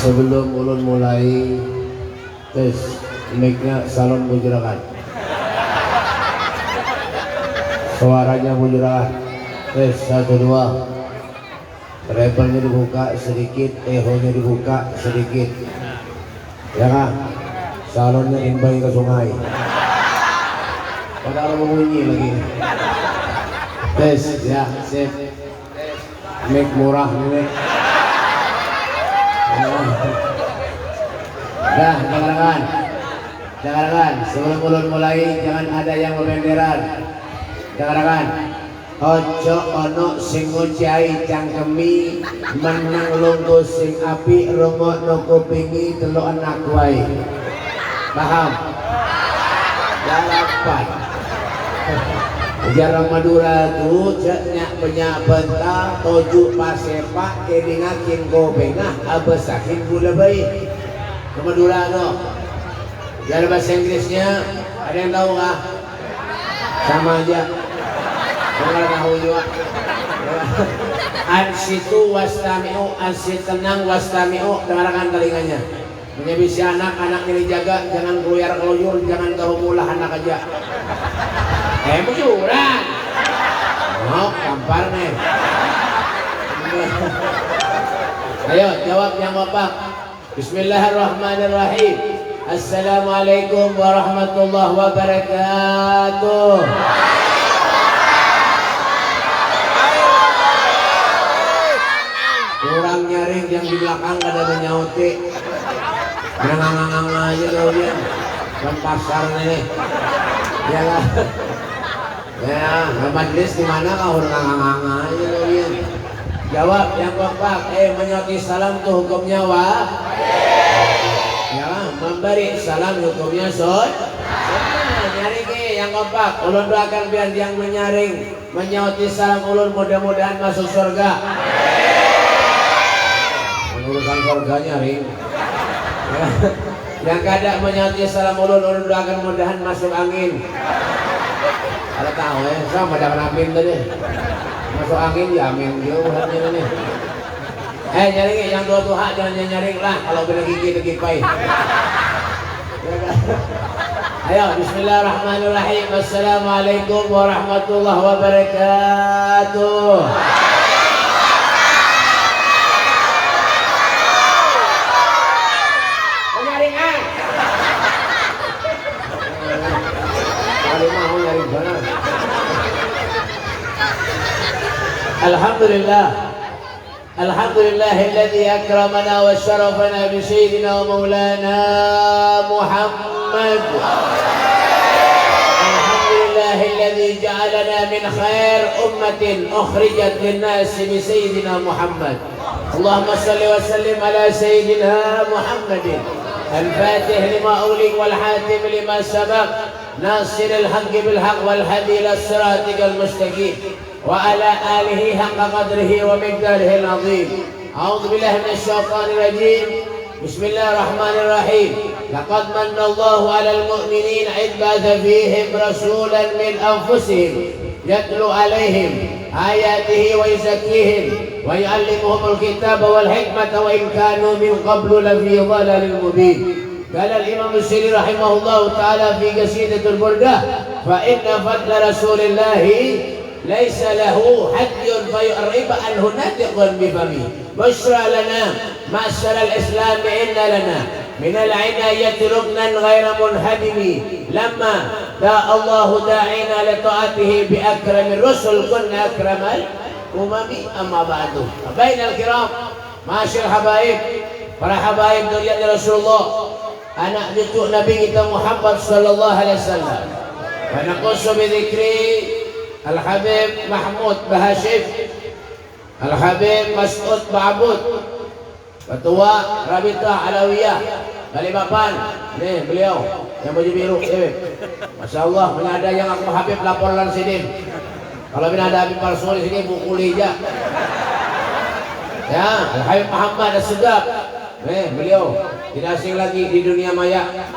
Sebelum ulun mulai tes mic-nya salon bujurakan, suaranya bujurakan, tes 1 2, treble-nya dibuka sedikit, echo-nya dibuka sedikit, ya kan? Salonnya imbang ke sungai, padahal membunyi lagi. Tes ya, sip. Mic murah ini. Dah, jangan sebelum ulun mulai jangan ada yang bebenderan. Jangan ojo ono sing ngucai cangkemi menang lungguh sing api rungok no kupingi telu anak wae. Paham? Jalapan. Jarang Madura tuh ceknya banyak bentang toju pasepak kedingakin gobengah abesakin gula bayi ke Madura tuh. Jadi bahasa Inggrisnya ada yang tahu nggak? Sama aja. Nggak tahu juga. Ansitu wastamiu, ansit tenang wastamiu, dengarkan telinganya. Menyebisi anak-anak ini jaga, jangan keluar keluyur, jangan terumulah anak aja. Bujuran. Oh, kampar nih. Ayo jawab yang bapak. Bismillahirrahmanirrahim. Assalamualaikum warahmatullahi wabarakatuh. Kurang nyaring yang di belakang ada menyauti. Ngangang-ngangang aja loh dia. Kan pasar nih. Ya lah. Ya, majlis di mana kau ngangang-ngangang aja loh dia. Jawab yang kompak. Menyauti salam tuh hukumnya ya, memberi salam hukumnya nyaring yang kompak. Ulun doakan biar yang menyaring menyauti salam ulun mudah-mudahan masuk surga. Urusan surga nyaring. Yang kada menyauti salam ulun doakan mudahan masuk angin. Ada tahu ya, sama dengan amin tadi. Masuk angin ya amin juga nih. Nyaring yang dua tuha jangan nyaring lah kalau bela gigi pai. Ayo bismillahirrahmanirrahim. Assalamualaikum warahmatullahi wabarakatuh. Nyaringan. Kali mau nyaring benar. Alhamdulillah. Alhamdulillahilladzi akramana wa syarafana bi sayyidina wa maulana Muhammad. Alhamdulillahilladzi ja'alana min khair ummatin ukhrijat lin-nas bi sayyidina Muhammad. Allahumma shalli wa sallim ala sayyidina Muhammadin al-fatih lima ughliq wal hatim lima sabaq nasir al-haqq bil haqq wal hadi ila siratikal mustaqim. وعلى آله حق قدره ومقداره العظيم. أعوذ بالله من الشيطان الرجيم. بسم الله الرحمن الرحيم. لقد من الله على المؤمنين إذ بعث فيهم رسولا من أنفسهم يتلو عليهم آياته ويزكيهم ويعلمهم الكتاب والحكمة وإن كانوا من قبل لفي ضلال مبين. قال الإمام السيري رحمه الله تعالى في قصيدة البردة: فإن فضل رسول الله ليس له حد فيعرب عنه ناطق بفمه. بشرى لنا معشر الإسلام إن لنا من العناية ركنا غير منهدم لما دعا الله داعينا لطاعته بأكرم الرسل كنا أكرم الأمم. أما بعد بين الكرام معاشر حبايب para habaib durian Rasulullah, anak cucu Nabi kita Muhammad sallallahu alaihi wasallam. Wa naqussu bi dzikri Al-Habib Mahmud Bahashif, Al-Habib Mas'ud Ba'bud, Ketua Rabitah Alawiyah Balikpapan. Nih beliau yang baju biru. Masya Allah, mana ada yang aku Habib laporan sini. Kalau mana ada Habib palsu di sini bukuli aja. Ya, Al-Habib Muhammad As-Sedap. Nih beliau tidak asing lagi di dunia maya.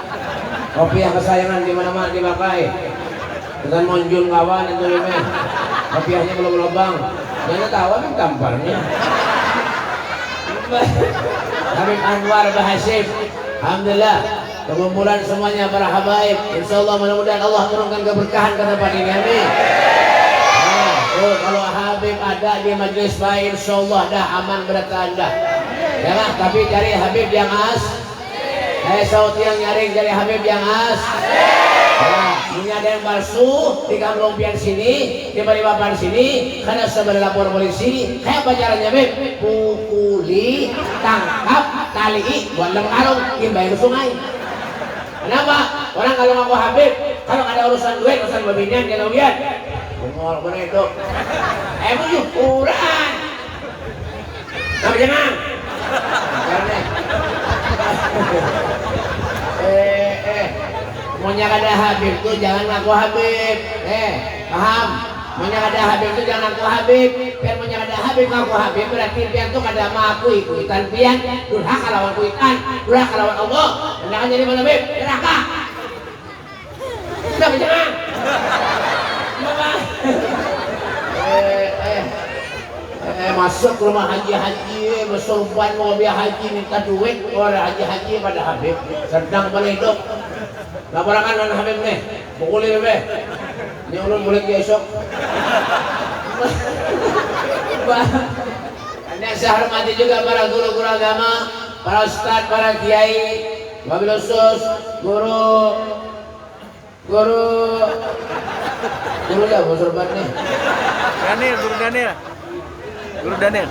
Kopiah kesayangan di mana-mana dipakai. Dengan monjul kawan itu ini, kopiahnya belum lubang, jangan tahu kan tamparnya. Habib Anwar Bahasim. Alhamdulillah kekumpulan semuanya para habaib. Insyaallah mudah-mudahan Allah turunkan keberkahan ke tempat ini. Amin. Nah, kalau Habib ada di majelis baik, insyaallah dah aman bertanda. Jangan tapi cari Habib yang as. Saud yang nyaring cari Habib yang as. Nah, ini ada yang palsu di kamlompian sini, di Balikpapan sini, karena sudah lapor polisi. Kayak apa caranya, Beb? Pukuli, tangkap, tali, buat lem karung, timbai ke sungai. Kenapa? Orang kalau ngaku Habib, kalau ada urusan duit, urusan babinian, jangan lihat. Bungol bener itu. Emang ukuran. Nama jangan. Karena. Maunya ada Habib tuh jangan ngaku Habib. Paham? Maunya ada Habib tuh jangan ngaku Habib. Biar maunya ada Habib ngaku Habib berarti pian tuh kada maku ikutan pian. Durhaka lawan kuitan, durhaka lawan Allah. Jangan jadi mana Habib? Neraka. Sudah jangan. Masuk ke rumah haji-haji, bersorban mau biar haji minta duit, orang haji-haji pada Habib sedang berhidup. Laporakan dengan Habib nih, pukulin Habib. Ini ulun boleh besok. Ini saya hormati juga para guru-guru agama, para ustadz, para kiai, wabil khusus, guru dah bersorban nih. Guru Daniel.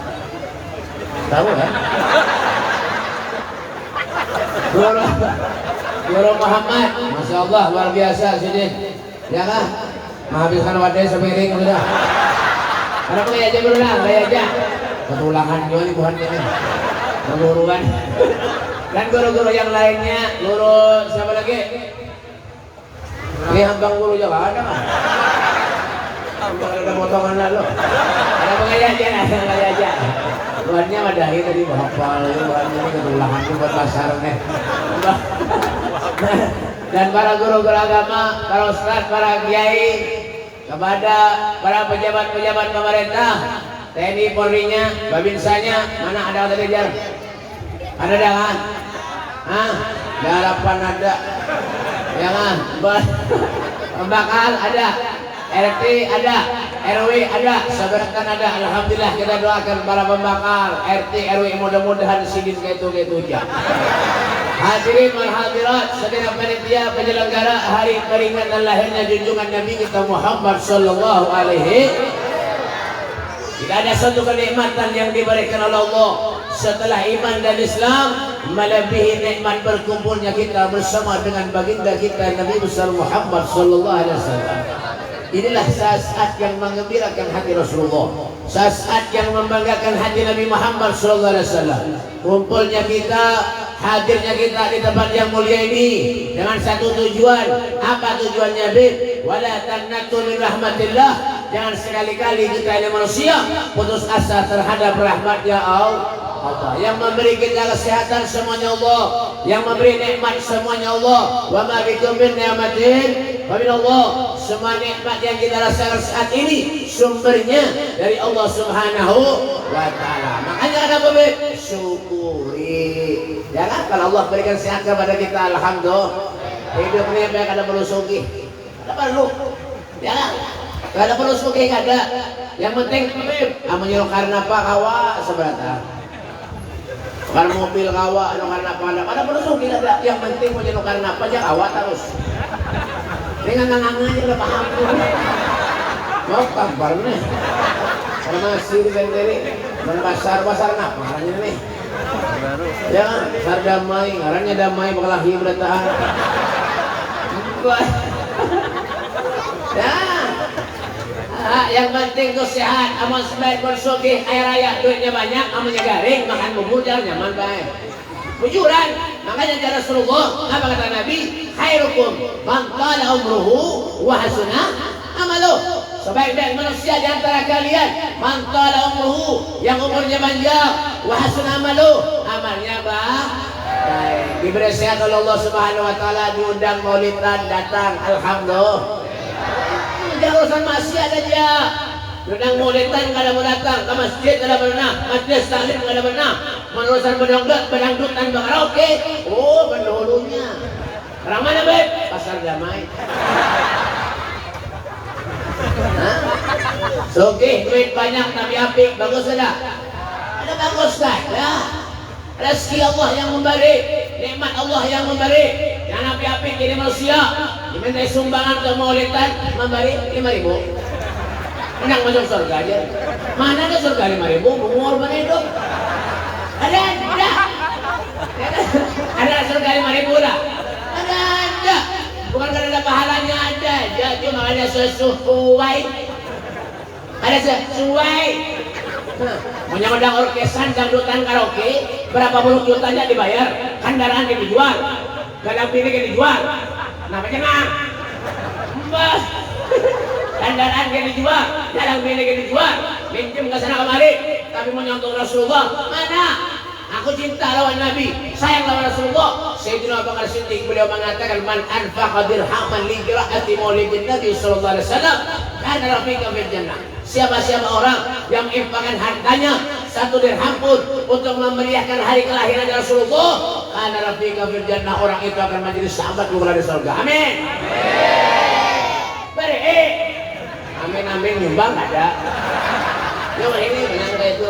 Tahu kan? Guru Muhammad, Masya Allah luar biasa sini. Ya kan? Menghabiskan wadai sepiring udah. Ada apa aja guru lah, kayak aja. Ketulangan juga nih bukan ini. Keguruan. Dan guru-guru yang lainnya, guru siapa lagi? Ini hambang guru juga ada kan? Ada potongan lalu. Ada pengajian, ada pengajian. Luarnya madahi tadi hafal, luarnya ini ketulangan buat pasar nih. Dan para guru-guru agama, para ustaz, para kiai, kepada para pejabat-pejabat pemerintah, TNI Polri-nya, Babinsanya, mana ada tadi jar? Ada dah kan? Harapan ada. Ya kan? Pembakal ada. RT ada, RW ada, sabarkan ada. Alhamdulillah kita doakan para pembakal RT RW mudah-mudahan sidin kayak itu aja. Hadirin wal hadirat, segenap panitia penyelenggara hari peringatan lahirnya junjungan Nabi kita Muhammad sallallahu alaihi. Tidak ada satu kenikmatan yang diberikan oleh Allah setelah iman dan Islam melebihi nikmat berkumpulnya kita bersama dengan baginda kita Nabi besar Muhammad sallallahu alaihi wasallam. Inilah saat yang menggembirakan hati Rasulullah, saat yang membanggakan hati Nabi Muhammad SAW. Kumpulnya kita, hadirnya kita di tempat yang mulia ini dengan satu tujuan. Apa tujuannya, Bib? Wala taqnatu min rahmatillah. Jangan sekali-kali kita ini manusia putus asa terhadap rahmatnya Allah. Yang memberi kita kesehatan semuanya Allah, yang memberi nikmat semuanya Allah. Wa ma bikum min ni'matin fa min Allah. Semua nikmat yang kita rasakan saat ini sumbernya dari Allah Subhanahu wa taala. Makanya ada apa? Syukuri. Jangan kalau Allah berikan sehat kepada kita, alhamdulillah. Hidupnya baik, ada perlu sugih. Ada perlu. Jangan. Enggak ada perlu sugih, enggak ada. Yang penting amunnya karena apa kawa seberata. Karena mobil kawa, karena apa ada perlu sugih ada. Yang penting punya karena apa aja kawa terus. Dengan ngangangannya udah paham tuh. Mau kabar nih. Kalau masih di sendiri, pasar apa ngarannya nih? Jangan, pasar damai, ngarannya damai berkelahi bertahan. Ya. Yang penting tuh sehat, aman sebaik bersugih, air raya duitnya banyak, amannya garing, makan bubur jangan nyaman baik. Bujuran, makanya cara Rasulullah, apa kata Nabi? Khairukum man qala umruhu wa hasuna amalu. Sebaik-baik manusia di antara kalian man qala umruhu, yang umurnya panjang, wa hasuna amalu, amalnya baik. Diberi sehat oleh Allah Subhanahu wa taala, diundang maulidan datang, alhamdulillah. Jangan urusan maksiat aja. Diundang maulidan kada mau datang, ke masjid kada pernah, majelis taklim kada pernah. menulisan bedangdutan karaoke. Oh, pendahulunya. Orang mana, Beb? Pasar Damai. Hah? Oke, duit banyak tapi apik, bagus ada. Ada bagus kan? Ya. Rezeki Allah yang memberi, nikmat Allah yang memberi. Yang apik-apik jadi manusia, diminta sumbangan ke maulidan, memberi 5.000. Menang masuk surga aja. Mana ada surga 5.000? Mengorban hidup. Ada. Ada surga 5.000 lah. Ada. Bukan karena ada pahalanya ada aja, cuma ada sesuai. Ada sesuai. Menyamudang orkesan dangdutan karaoke, berapa puluh jutanya dibayar, kendaraan yang dijual, galang pilih yang dijual. Kenapa jangan? Mbak, kendaraan yang dijual, galang pilih yang dijual, minjem ke sana kemari, tapi menyontoh Rasulullah. Mana? Aku cinta lawan Nabi, sayang lawan Rasulullah. Sayyidina Abu Bakar Siddiq beliau mengatakan, man anfaqa dirhaman li qiraati maulidin Nabi sallallahu alaihi wasallam, kana rafiqan fil jannah. Siapa-siapa orang yang infakkan hartanya 1 dirham pun untuk memeriahkan hari kelahiran Rasulullah, kana rafiqan fil jannah, orang itu akan menjadi sahabat di surga. Amin. Beri. Amin nyumbang ada. Ya ini banyak kayak itu.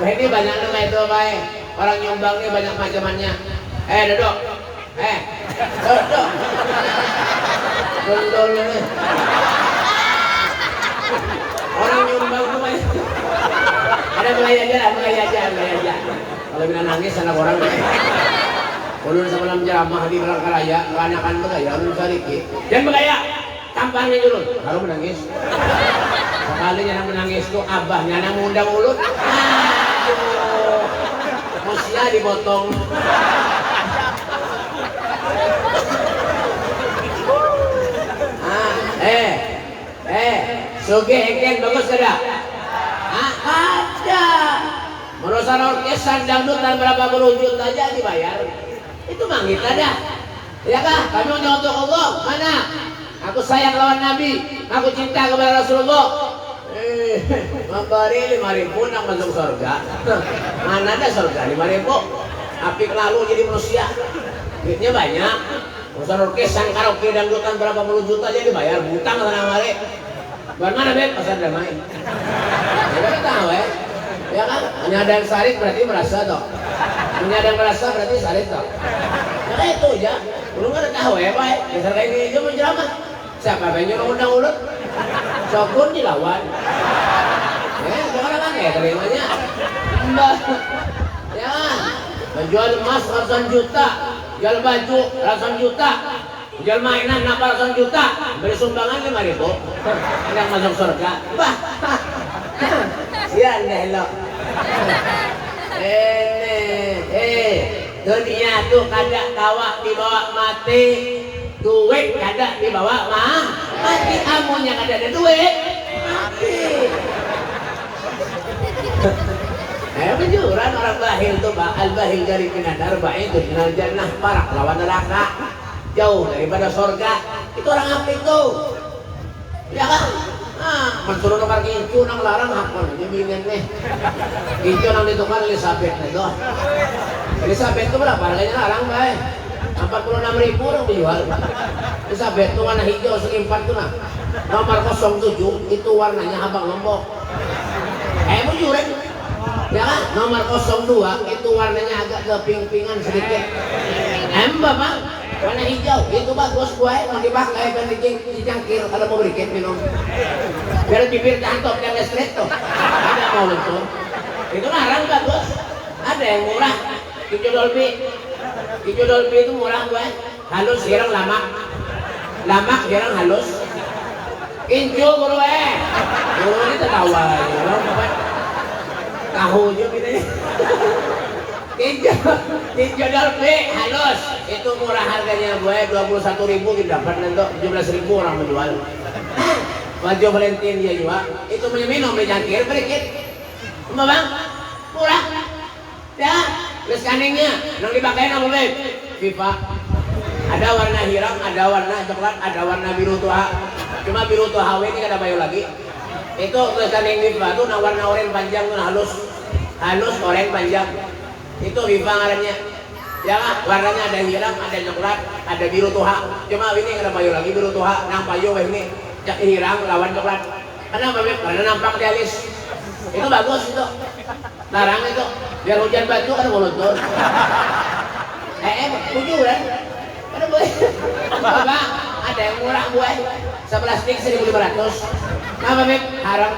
Ini banyak nama itu baik. Orang nyumbang ini banyak macam-macamnya. Duduk. Duduk. Duduk ini. Orang nyumbang itu banyak. Ada mulai aja. Kalau bila nangis anak orang. Ulun sebelum ceramah di Belangkaraya, kebanyakan begaya, ulun sedikit. Jangan begaya. Tampangnya dulu. Baru menangis. Sekalinya menangis itu abahnya yang mengundang ulut. Musia dipotong. Suge heken bagus ada? Ada. Merusak orkesan dangdutan berapa puluh juta aja dibayar. Itu mang kita dah. Ya kah? Kami menyontoh Allah. Mana? Aku sayang lawan Nabi. Aku cinta kepada Rasulullah. Memberi 5.000 nak masuk surga. Mana ada surga 5.000? Apik lalu jadi manusia. Duitnya banyak. Urusan orkesan karaoke dangdutan berapa puluh juta aja dibayar. Hutang sana mari. Buat mana Beb? Pasar Damai. Ya kan tahu ya. Ya kan? Menyadang sarit berarti merasa toh. Menyadang merasa berarti sarit toh. Ya itu aja. Belum ada tahu ya Pak. Dasar kayak ini aja menceramah. Siapa yang nyuruh undang ulut? Sokun dilawan. Jangan kan ya terimanya. Mbak. Ya. Menjual emas ratusan juta, jual baju ratusan juta, jual mainan ratusan juta, beri sumbangan 5.000. Yang masuk surga. Bah. Sian deh lo. Dunia tuh kada tawa dibawa mati. Duit kada dibawa mati. Amunya kada ada duit mati. Penjuran orang bahil tuh al-bahil dari pinadar baik itu minal jannah, parak lawan neraka, jauh daripada surga. Itu orang apik tuh. Ya kan? Mensuruh tukar kincu nang larang hakon nyemingin nih. Kincu nang ditukar Elizabeth itu. Elizabeth itu berapa harganya larang baik? 46.000 orang dijual. Elizabeth itu warna hijau segi 4 tuh nah. Nomor 07 itu warnanya abang lombok. Penjuran. Ya kan? Nomor 02 itu warnanya agak keping-pingan sedikit. Bapak, warna hijau itu bagus gue mau dipakai dan dicangkir kalau mau berikan minum. Biar bibir cantok yang listrik tuh. Ada mau itu. Itu larang bagus. Ada yang murah. Hijau Dolby. Hijau Dolby itu murah gue. Halus jarang lamak. Lamak jarang halus. Kincu guru guru ini tertawa ya. Tahu juga gitu ya. Tinjau Dolby halus itu murah harganya gue 21.000 kita dapat nanti 17.000 orang menjual. Baju Valentine dia juga itu minum dicangkir berikit. Bang murah ya. Terus kaningnya yang dipakai nama Beb FIFA. Ada warna hiram, ada warna coklat, ada warna biru tua. Cuma biru tua HW ini kada bayu lagi. Itu tulisan yang FIFA tuh warna oranye panjang tuh halus. halus, oranye panjang. Itu Viva ngarannya. Ya kan, warnanya ada hitam, ada coklat, ada biru tuha. Cuma ini kena payu lagi biru tuha, nang payu ini cak hirang lawan coklat. Kenapa Beb? Karena nampak di alis. Itu bagus itu. Larang itu. Biar hujan batu kan meluntur. Tujuh kan? Ada boleh. Apa? Ada yang murah buah. 11 stik 1.500. Kenapa Beb? Haram.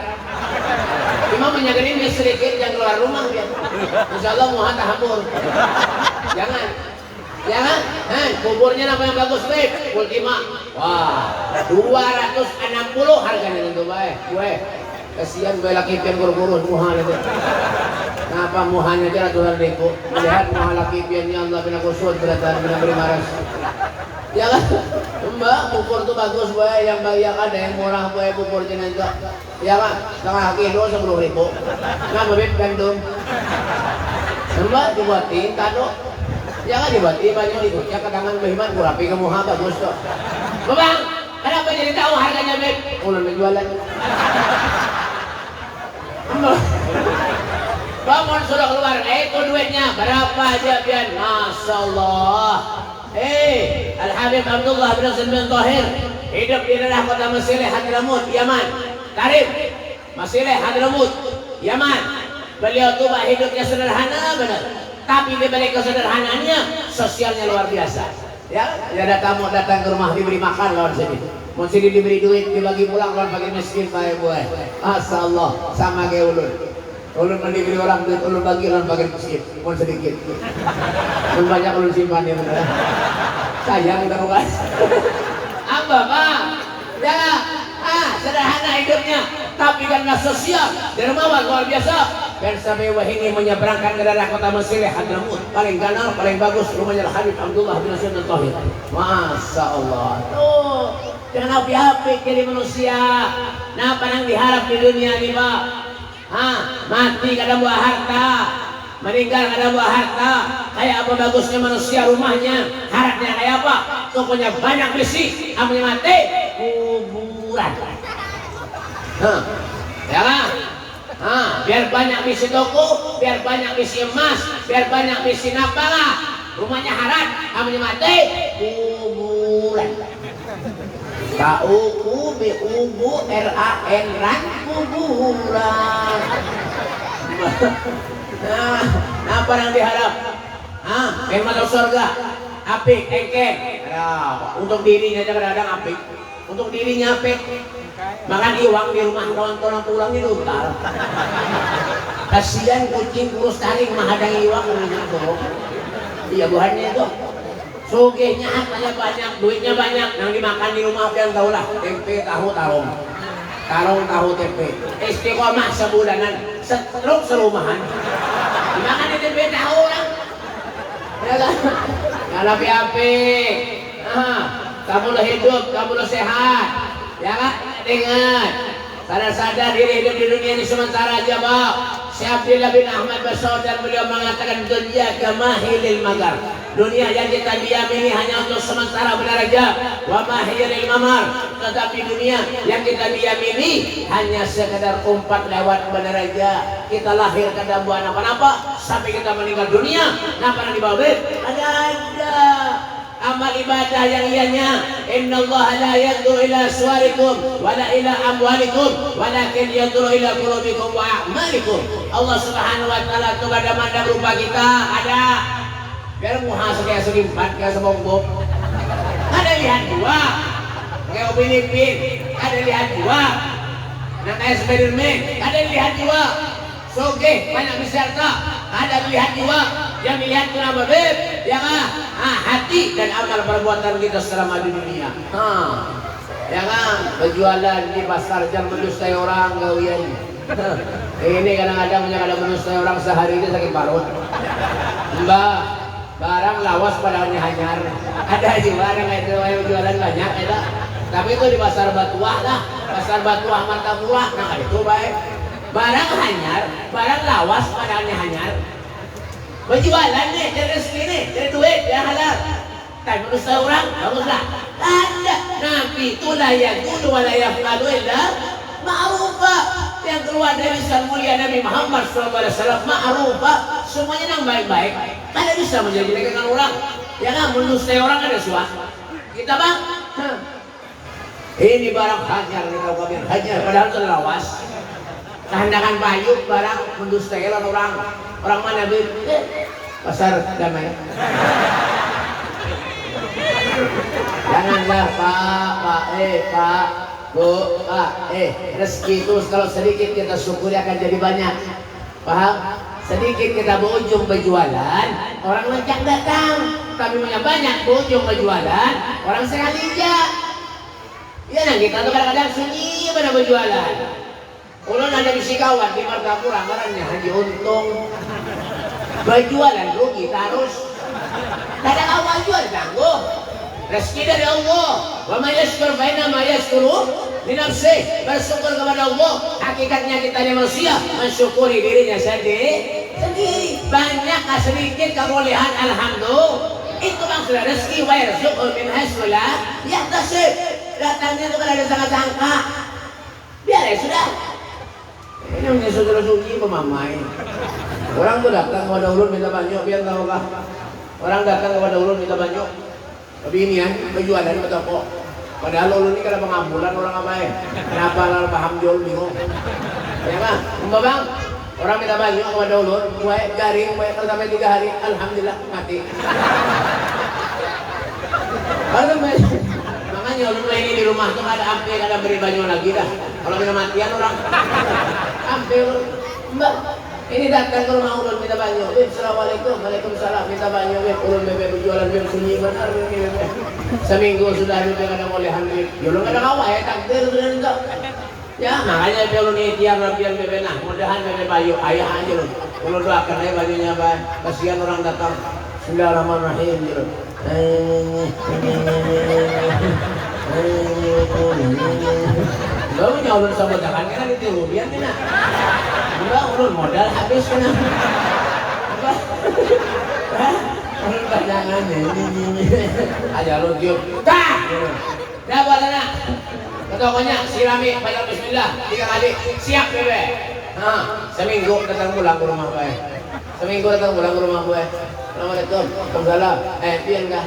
Cuma menyagarin sedikit yang keluar rumah ya. Insya Allah mau tahabur. Jangan. Jangan. Kuburnya apa yang bagus Beb? Ultima. Wah, 260 harganya itu baik. Gue kasihan gue laki pian guru-guru muhan itu. Kenapa muhannya aja ratusan ribu? Melihat muha laki piannya Allah bina kusud beratan bina beri maras. Ya kan? Mbak, bubur tuh bagus gue, yang banyak ada yang murah gue bubur jenazah. Ya kan? Setengah kilo 10.000. Kenapa Beb gandum? Mbak dibuatin tado. Ya kan dibuatin banyak dikucak ke tangan behiman gue rapi ke muha bagus tuh. Bang, kenapa jadi tahu harganya Beb? Ulun menjualan. Bangun sudah keluar, itu duitnya berapa aja pian? Masya Allah. Al-Habib Abdullah bin Hasan bin Tahir hidup di daerah kota Masileh Hadramut, Yaman. Karib, Masileh Hadramut, Yaman. Beliau tuh hidupnya sederhana benar, tapi di balik kesederhanaannya sosialnya luar biasa. Ya, ada tamu datang ke rumah diberi makan lawan sini. Mau sini diberi duit dibagi pulang lawan bagi miskin kayak gue. Masya Allah, sama kayak ulun. Ulun diberi orang duit, ulun bagi lawan bagi miskin. Mau sedikit. Ulun banyak ulun simpan ya benar. Sayang terus guys. Apa Pak? Ya, sederhana hidupnya, tapi karena sosial dermawan luar biasa. Dan sampai ini menyeberangkan ke daerah kota Masileh Hadramut, paling ganar, paling bagus rumahnya Habib Abdullah bin Hasan bin Tahir. Masya Allah. Tuh, jangan api-api jadi manusia. Nah, apa yang diharap di dunia ini Pak? Mati kada buah harta, meninggal kada buah harta. Kayak apa bagusnya manusia rumahnya? Harapnya kayak apa? Tokonya banyak besi, amnya mati kuburan. Ya kan? Biar banyak misi toko, biar banyak misi emas, biar banyak misi napala. Rumahnya harat, amnya mati kuburan. KUBURAN kuburan. Apa yang diharap? Yang masuk surga, apik, engkeng. Untuk dirinya kadang-kadang apik, untuk dirinya apik. Makan iwang di rumah nonton pulangnya lutar. Kasihan kucing kurus taring menghadang iwang gitu. Iya buahnya itu. Sugihnya banyak, duitnya banyak. Yang dimakan di rumah yang tahu lah. Tempe, tahu, tarong. Tarong, tahu, tempe. Istiqomah sebulanan. Setruk serumahan. Dimakan di tempe tahu lah. Ya kan? Kalau api-api. Kamu lo hidup, kamu lo sehat. Ya kan? Ingat, sadar-sadar diri hidup di dunia ini sementara aja Pak. Syekh Abdullah bin Ahmad Basaudan beliau mengatakan dunia kamahilil magar. Dunia yang kita diam ini hanya untuk sementara benar aja. Wa mahilil mamar. Tetapi dunia yang kita diam ini hanya sekedar umpat lewat benar aja. Kita lahir kada buat apa-apa sampai kita meninggal dunia. Kenapa di bawah ada amal ibadah yang ianya innallaha la yanzuru ila suwarikum wala ila amwalikum walakin yanzuru ila qulubikum wa a'malikum. Allah Subhanahu wa taala tuh kada mandang rupa kita ada biar muha sekaya selimpat kayak sebongbong ada lihat dua kayak Upin Ipin ada lihat dua nah kayak Spiderman ada lihat dua soge banyak beserta ada lihat dua yang dilihat kenapa Beb ya kan hati dan amal perbuatan kita selama di dunia. Ya kan berjualan di pasar jangan mendustai orang gawian. Ini kadang-kadang ada mendustai orang sehari ini sakit parut. Mbak barang lawas padahalnya hanyar. Ada juga yang itu yang jualan banyak ada. Tapi itu di pasar Batuah lah, pasar Batuah Martapura. Nah itu baik. Barang hanyar, barang lawas padahalnya hanyar. Berjualan nih, cari rezeki nih, cari duit yang halal. Tapi menurut orang, baguslah. Ada Nabi itu layak dulu, layak lalu illa ma'rufah. yang keluar dari lisan mulia Nabi Muhammad SAW ma'rufah, semuanya yang baik-baik. Mana bisa menjelek-jelekan orang? Ya kan, mendustai orang ada suah. Kita bang, ini barang hajar, kita kabin hajar, padahal terlawas. Kehendakan bayu barang mendustai orang. Orang mana beli? Pasar damai. Janganlah Pak, Bu, rezeki itu kalau sedikit kita syukuri akan jadi banyak. Paham? Sedikit kita berujung berjualan, orang lencak datang. Tapi punya banyak berujung berjualan, orang sekali aja. Ya nah kita tuh kadang-kadang sunyi pada berjualan. Ulun ada bisi kawan di Martapura, marahnya haji untung. Berjualan rugi terus. Kadang awal jual tangguh. Rezeki dari Allah. Wa may yashkur fa inna ma yashkuru li nafsihi. Bersyukur kepada Allah. Hakikatnya kita manusia mensyukuri dirinya sendiri. Banyak sedikit kebolehan, alhamdulillah. Itu maksudnya rezeki wa yarzuqhu min haitsu la yahtasib. Datangnya itu kan ada sangka-sangka. Biar ya sudah. Ini punya saudara sunyi pemamai. Orang tuh datang kepada ulun minta banyak, biar tahu kah? Orang datang kepada ulun minta banyak. Tapi ini kan penjualan ke toko. Padahal ulun ini kada pengambulan orang apa ya? Kenapa lalu paham jual bingung? Ya kan? Bang, orang minta banyak kepada ulun, kue garing, kue sampai 3 hari, alhamdulillah mati. Makanya ulun ini di rumah tuh ada ampe, kada beri banyak lagi dah. Kalau minta matian orang, ampe mbak. Ini datang ke rumah ulun minta banyak. Assalamualaikum, waalaikumsalam. Minta banyak, ulun bebek berjualan bebek sunyi benar bebek. Seminggu sudah bebek kada bolehan bebek. Ulun kada kawah ya takdir sudah enggak. Ya makanya ulun ikhtiar rapian bebek nah. Mudahan bebek bayu ayah aja ulun. Ulun doakan aja bajunya apa? Kasihan orang datang. Bismillahirrahmanirrahim. Baru nyolong sama jangan kan itu biar mana? Enggak ulun modal habis kena. Apa? Ulun jangan ini. Aja lu tiup. Dah. Dah balana. Pokoknya sirami banyak bismillah 3 kali. Siap bebe. Seminggu datang pulang ke rumah gue. Seminggu datang pulang ke rumah gue. Assalamualaikum. Waalaikumsalam. Pian kah?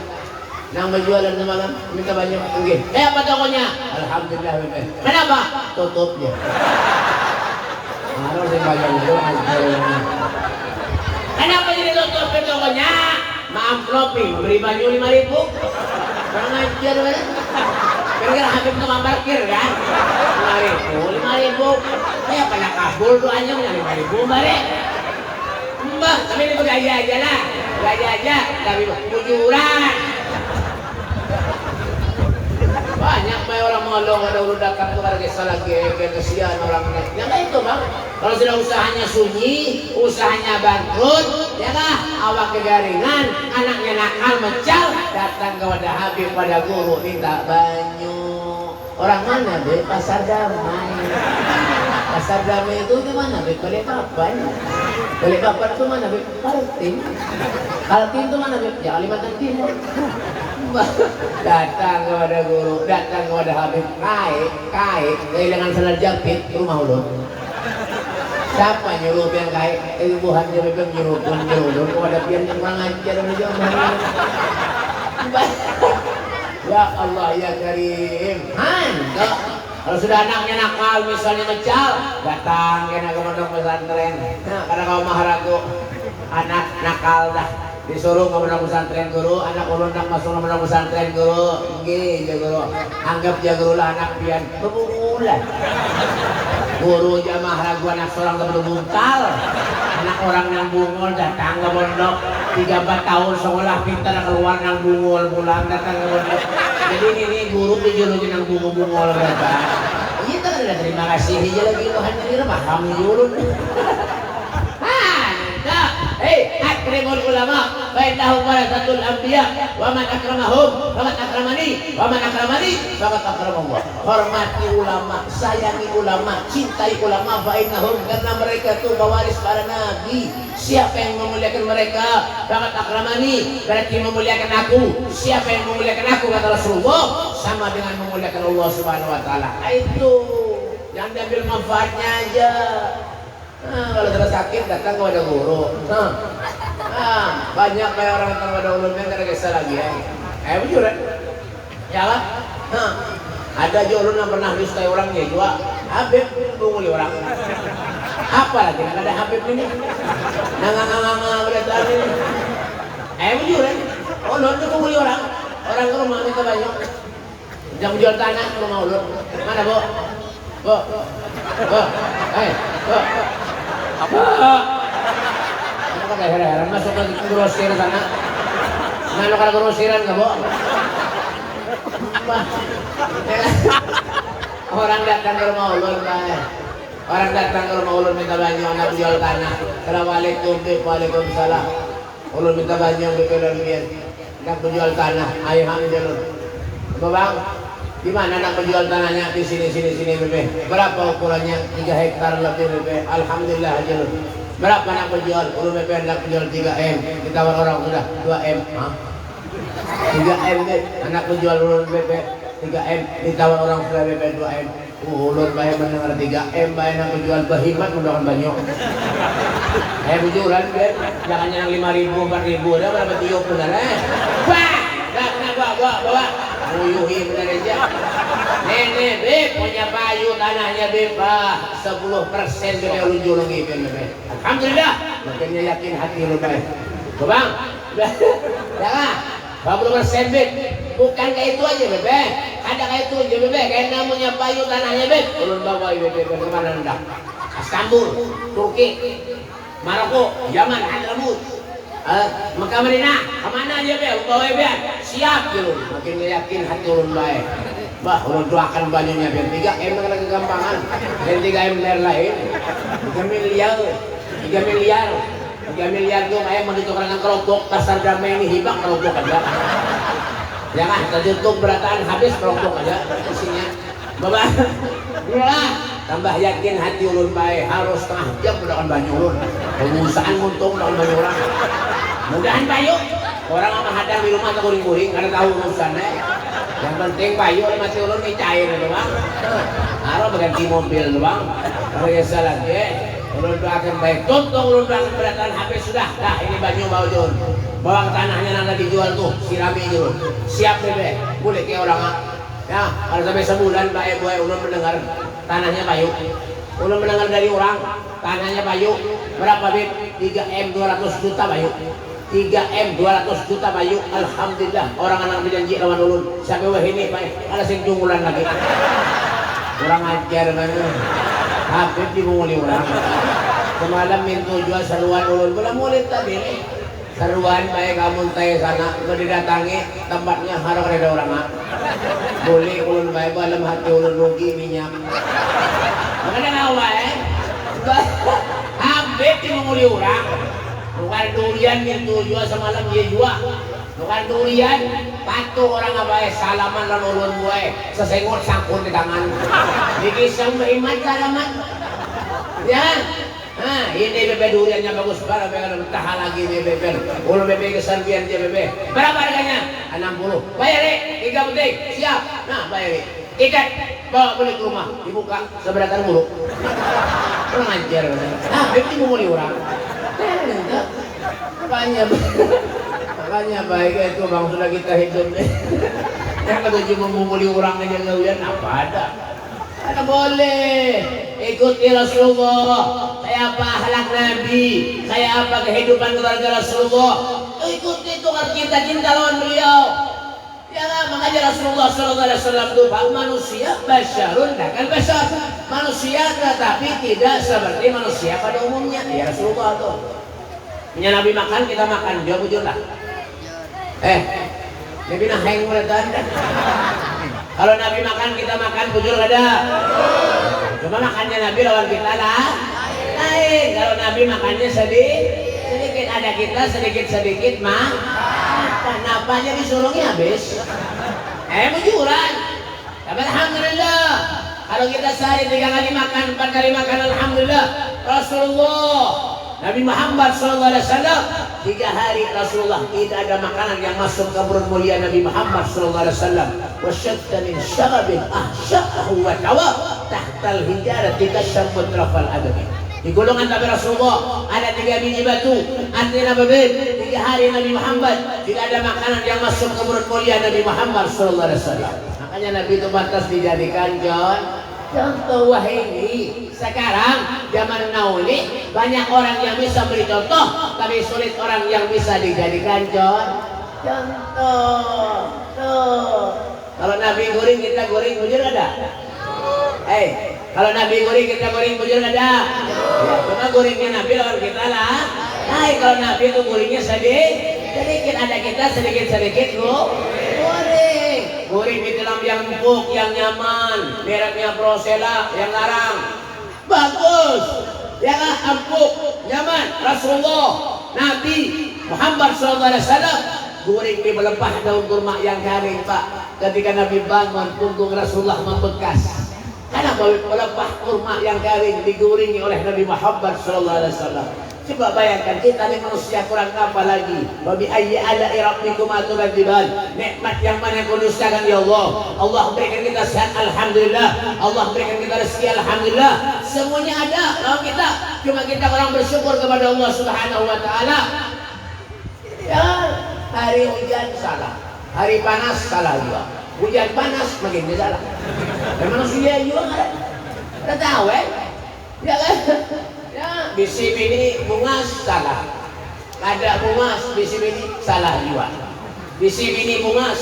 Nang berjualan semalam minta banyak mungkin. Apa tokonya? Alhamdulillah bebe. Kenapa? Tutupnya. Harus dibayar dulu. Kenapa jadi tutup tokonya? Maaf Lopi, beri baju 5.000. Kurang ajar bebe. Kira-kira Habib tukang parkir kan? 5.000. Kayak pada kabul doanya punya 5.000 bare. Mbah, tapi ini gaya aja lah. Gaya aja, tapi bujuran. Banyak banyak orang mengolong ada urut datang tuh karena salah kesian orang yang itu bang. Kalau sudah usahanya sunyi, usahanya bangkrut, ya kah? Awak kegaringan, anaknya nakal mencal, datang kepada Habib pada guru minta banyu. Orang mana be? Pasar Damai. Pasar Damai itu di mana be? Balikpapan. Balikpapan itu mana be? Kaltim. Kaltim itu mana be? Ya Kalimantan Timur. Datang kepada guru, datang kepada Habib, kait, kehilangan sandal jepit rumah ulun. Siapa nyuruh pian kait? Ibuhan dia bebek nyuruh kepada pian yang kurang ajar Ya Allah ya Karim. Enggak. Kalau sudah anaknya nakal misalnya mencal, datang kena ke pondok pesantren. Nah, karena kau maharagu anak nakal dah. Disuruh ke pondok pesantren guru, anak ulun nak masuk ke pondok pesantren guru, nggih guru. Anggap dia guru lah anak pian bebulan. Guru jamaah ragu anak seorang kebetul buntal. Anak orang yang bungul datang ke pondok 3-4 tahun sekolah pintar keluar yang bungul pulang datang ke pondok. Jadi ini guru dijulukin yang bungul datang. Iya kan ada terima kasih aja lagi Tuhan jadi paham julun. Akrimul ulama fa innahum warasatul anbiya wa man akramahum faqad akramani wa man akramani faqad akramallah. Hormati ulama, sayangi ulama, cintai ulama fa innahum karena mereka itu pewaris para nabi. Siapa yang memuliakan mereka faqad akramani berarti memuliakan aku. Siapa yang memuliakan aku kata Rasulullah sama dengan memuliakan Allah Subhanahu wa taala. Itu Jangan diambil manfaatnya aja. Nah, kalau sudah sakit datang kepada guru. Banyak kayak orang datang kepada ulunnya karena kisah lagi ya. Bujur ya lah. Ada aja ulun yang pernah disukai orangnya juga. Habib menguli orang. Apa lagi? Nggak ada Habib ini. Nanganga berita ini. Bujur ya. Ulun itu menguli orang. Orang ke rumah minta banyak. Jangan jual tanah ke rumah ulun. Mana bu? Bu. Apa? Kamu kan heran-heran masuk ke grosir sana. Mana kalau grosiran nggak bu? Orang datang ke rumah ulun, orang datang ke rumah ulun minta banyak anak jual tanah. Assalamualaikum, waalaikumsalam. Ulun minta banyak bekelan biar nak jual tanah. Ayo ambil ulun. Bang, di mana nak menjual tanahnya? Di sini bebe. Berapa ukurannya? 3 hektar lebih bebe. Alhamdulillah aja lu. Berapa nak menjual? Ulun bebe nak menjual 3M. Ditawar orang sudah 2M. 3M deh. Anak menjual ulun bebe 3M. Ditawar orang sudah bebe 2M. Ulun bayar mendengar 3M, bayar nak menjual bahimat mudahan banyak. Bujuran be. Jangan yang 5.000, 4.000 dah berapa tiup benar Wah, dah kenapa bawa. Muyuhi benar aja. Nenek beb punya payu tanahnya beb 10% bebe ulun julungi bebe. Alhamdulillah. Makanya yakin hati lu baik. Bang. Jangan. 20% beb. Bukan kayak itu aja bebe. Ada kayak itu aja bebe. Kayak namanya payu tanahnya beb. Ulun bawa bebe kemana hendak? Istanbul, Turki, Maroko, Yaman, Hadramut. Mekah Madinah, kemana aja be? Bawa be, siap gitu. Makin yakin hati ulun baik. Bah, ulun doakan banyaknya biar 3M kena kegampangan. Dan 3M lain, 3 miliar, 3 miliar tuh kayak mau ditukarkan keropok. Pasar damai ini hibak keropok aja. Jangan tertutup berataan habis keropok aja isinya. Bapak, tambah yakin hati ulun baik. Harus setengah jam udah banyak ulun. Pengusahaan untung udah banyak orang. Mudahan payu. Orang yang menghadang di rumah kuring-kuring karena tahu urusannya. Yang penting payu mati ulun ini cair doang. Harus berganti mobil doang. Biasa lagi. Ulun doakan baik. Tuntung ulun doakan beratan habis sudah. Dah ini banyu bau jun. Bawang tanahnya nanda dijual tuh. Sirami jun. Siap bebe. Boleh kayak orang. Ya, kalau sampai sebulan baik buat ulun mendengar tanahnya payu. Ulun mendengar dari orang tanahnya payu. Berapa bib? 3M 200 juta payu. 3M 200 juta payu. Alhamdulillah orang anak berjanji lawan ulun. Sampai wah ini baik. Ada sing cungulan lagi. Kurang ajar mana. Habib dimulai orang. Semalam minta jual seruan ulun. Boleh mulai tadi. Seruan baik kamu tay sana. Kalau didatangi tempatnya harus ada orang. Boleh ulun baik dalam hati ulun rugi minyak. Makanya ngawa Habib dimulai orang. Bukan durian minta jual semalam dia jual. Bukan durian, patuh orang apa salaman dan ulun gue sesengot sangkut di tangan. Dikisah beriman salaman. Ya, nah ini bebe duriannya bagus banget, bebe tahan lagi bebe. Ulun bebe kesampian dia bebe. Berapa harganya? 60. Bayar 3 penting, siap. Nah bayar. Ikat, bawa beli ke rumah, dibuka seberatan mulu. Kurang ajar. Nah, bebe dimulai orang. Makanya baik itu bang sudah kita hidup deh. Yang ketujuh memulai orang aja ngawian apa ada? Ada boleh ikuti Rasulullah. Kayak apa akhlak Nabi, kayak apa kehidupan keluarga Rasulullah. Ikuti itu kan kita cinta lawan beliau. Ya lah, makanya Rasulullah SAW itu pak manusia basyarun kan basyar manusia tetapi tidak seperti manusia pada umumnya. Ya Rasulullah tuh. Punya Nabi makan kita makan dia bujur lah. Nabi nah heng mereka. Kalau Nabi makan kita makan bujur ada. Cuma makannya Nabi lawan kita lah. Lain. Kalau Nabi makannya sedikit ada kita sedikit mah. Kenapa aja disuruhnya habis? Bujuran. Tapi alhamdulillah. Kalau kita sehari 3 kali makan, 4 kali makan, alhamdulillah. Rasulullah Nabi Muhammad SAW 3 hari Rasulullah tidak ada makanan yang masuk ke perut mulia Nabi Muhammad SAW. Wasyatta min syarabin ahsya'ahu wa tawab. tahtal hijarati kasyamut rafal adami. Di golongan Nabi Rasulullah ada 3 biji batu. Artinya berbeda 3 hari Nabi Muhammad tidak ada makanan yang masuk ke mulut mulia Nabi Muhammad sallallahu alaihi wasallam. Makanya Nabi itu pantas dijadikan contoh. Wah ini sekarang zaman now ini banyak orang yang bisa beri contoh, tapi sulit orang yang bisa dijadikan contoh. Tuh. Kalau Nabi goreng kita goreng bujur ada? Kalau Nabi goreng kita goreng bujur ada? Ya, cuma gorengnya Nabi lawan kita lah. Kalau Nabi itu gorengnya sedikit ada kita sedikit goreng di dalam yang empuk, yang nyaman, mereknya Prosela, yang larang, bagus, ya kan, empuk, nyaman. Rasulullah, Nabi Muhammad SAW goreng di melepah daun kurma yang kering, Pak. Ketika Nabi bangun, punggung Rasulullah membekas. Karena melepah kurma yang kering digorengi oleh Nabi Muhammad SAW. Coba bayangkan kita ini manusia kurang apa lagi? Wabi ayyi ala'i rabbikuma tukadziban. Nikmat yang mana yang kau dustakan ya Allah? Allah berikan kita sehat, alhamdulillah. Allah berikan kita rezeki, alhamdulillah. Semuanya ada kalau kita, cuma kita orang bersyukur kepada Allah Subhanahu wa taala. Ya, hari hujan salah, hari panas salah juga. Hujan panas makin salah. Dan manusia juga ada tahu ya kan? Ya, bisi bini bungas salah. Ada bungas bisi bini salah juga. Bisi bini bungas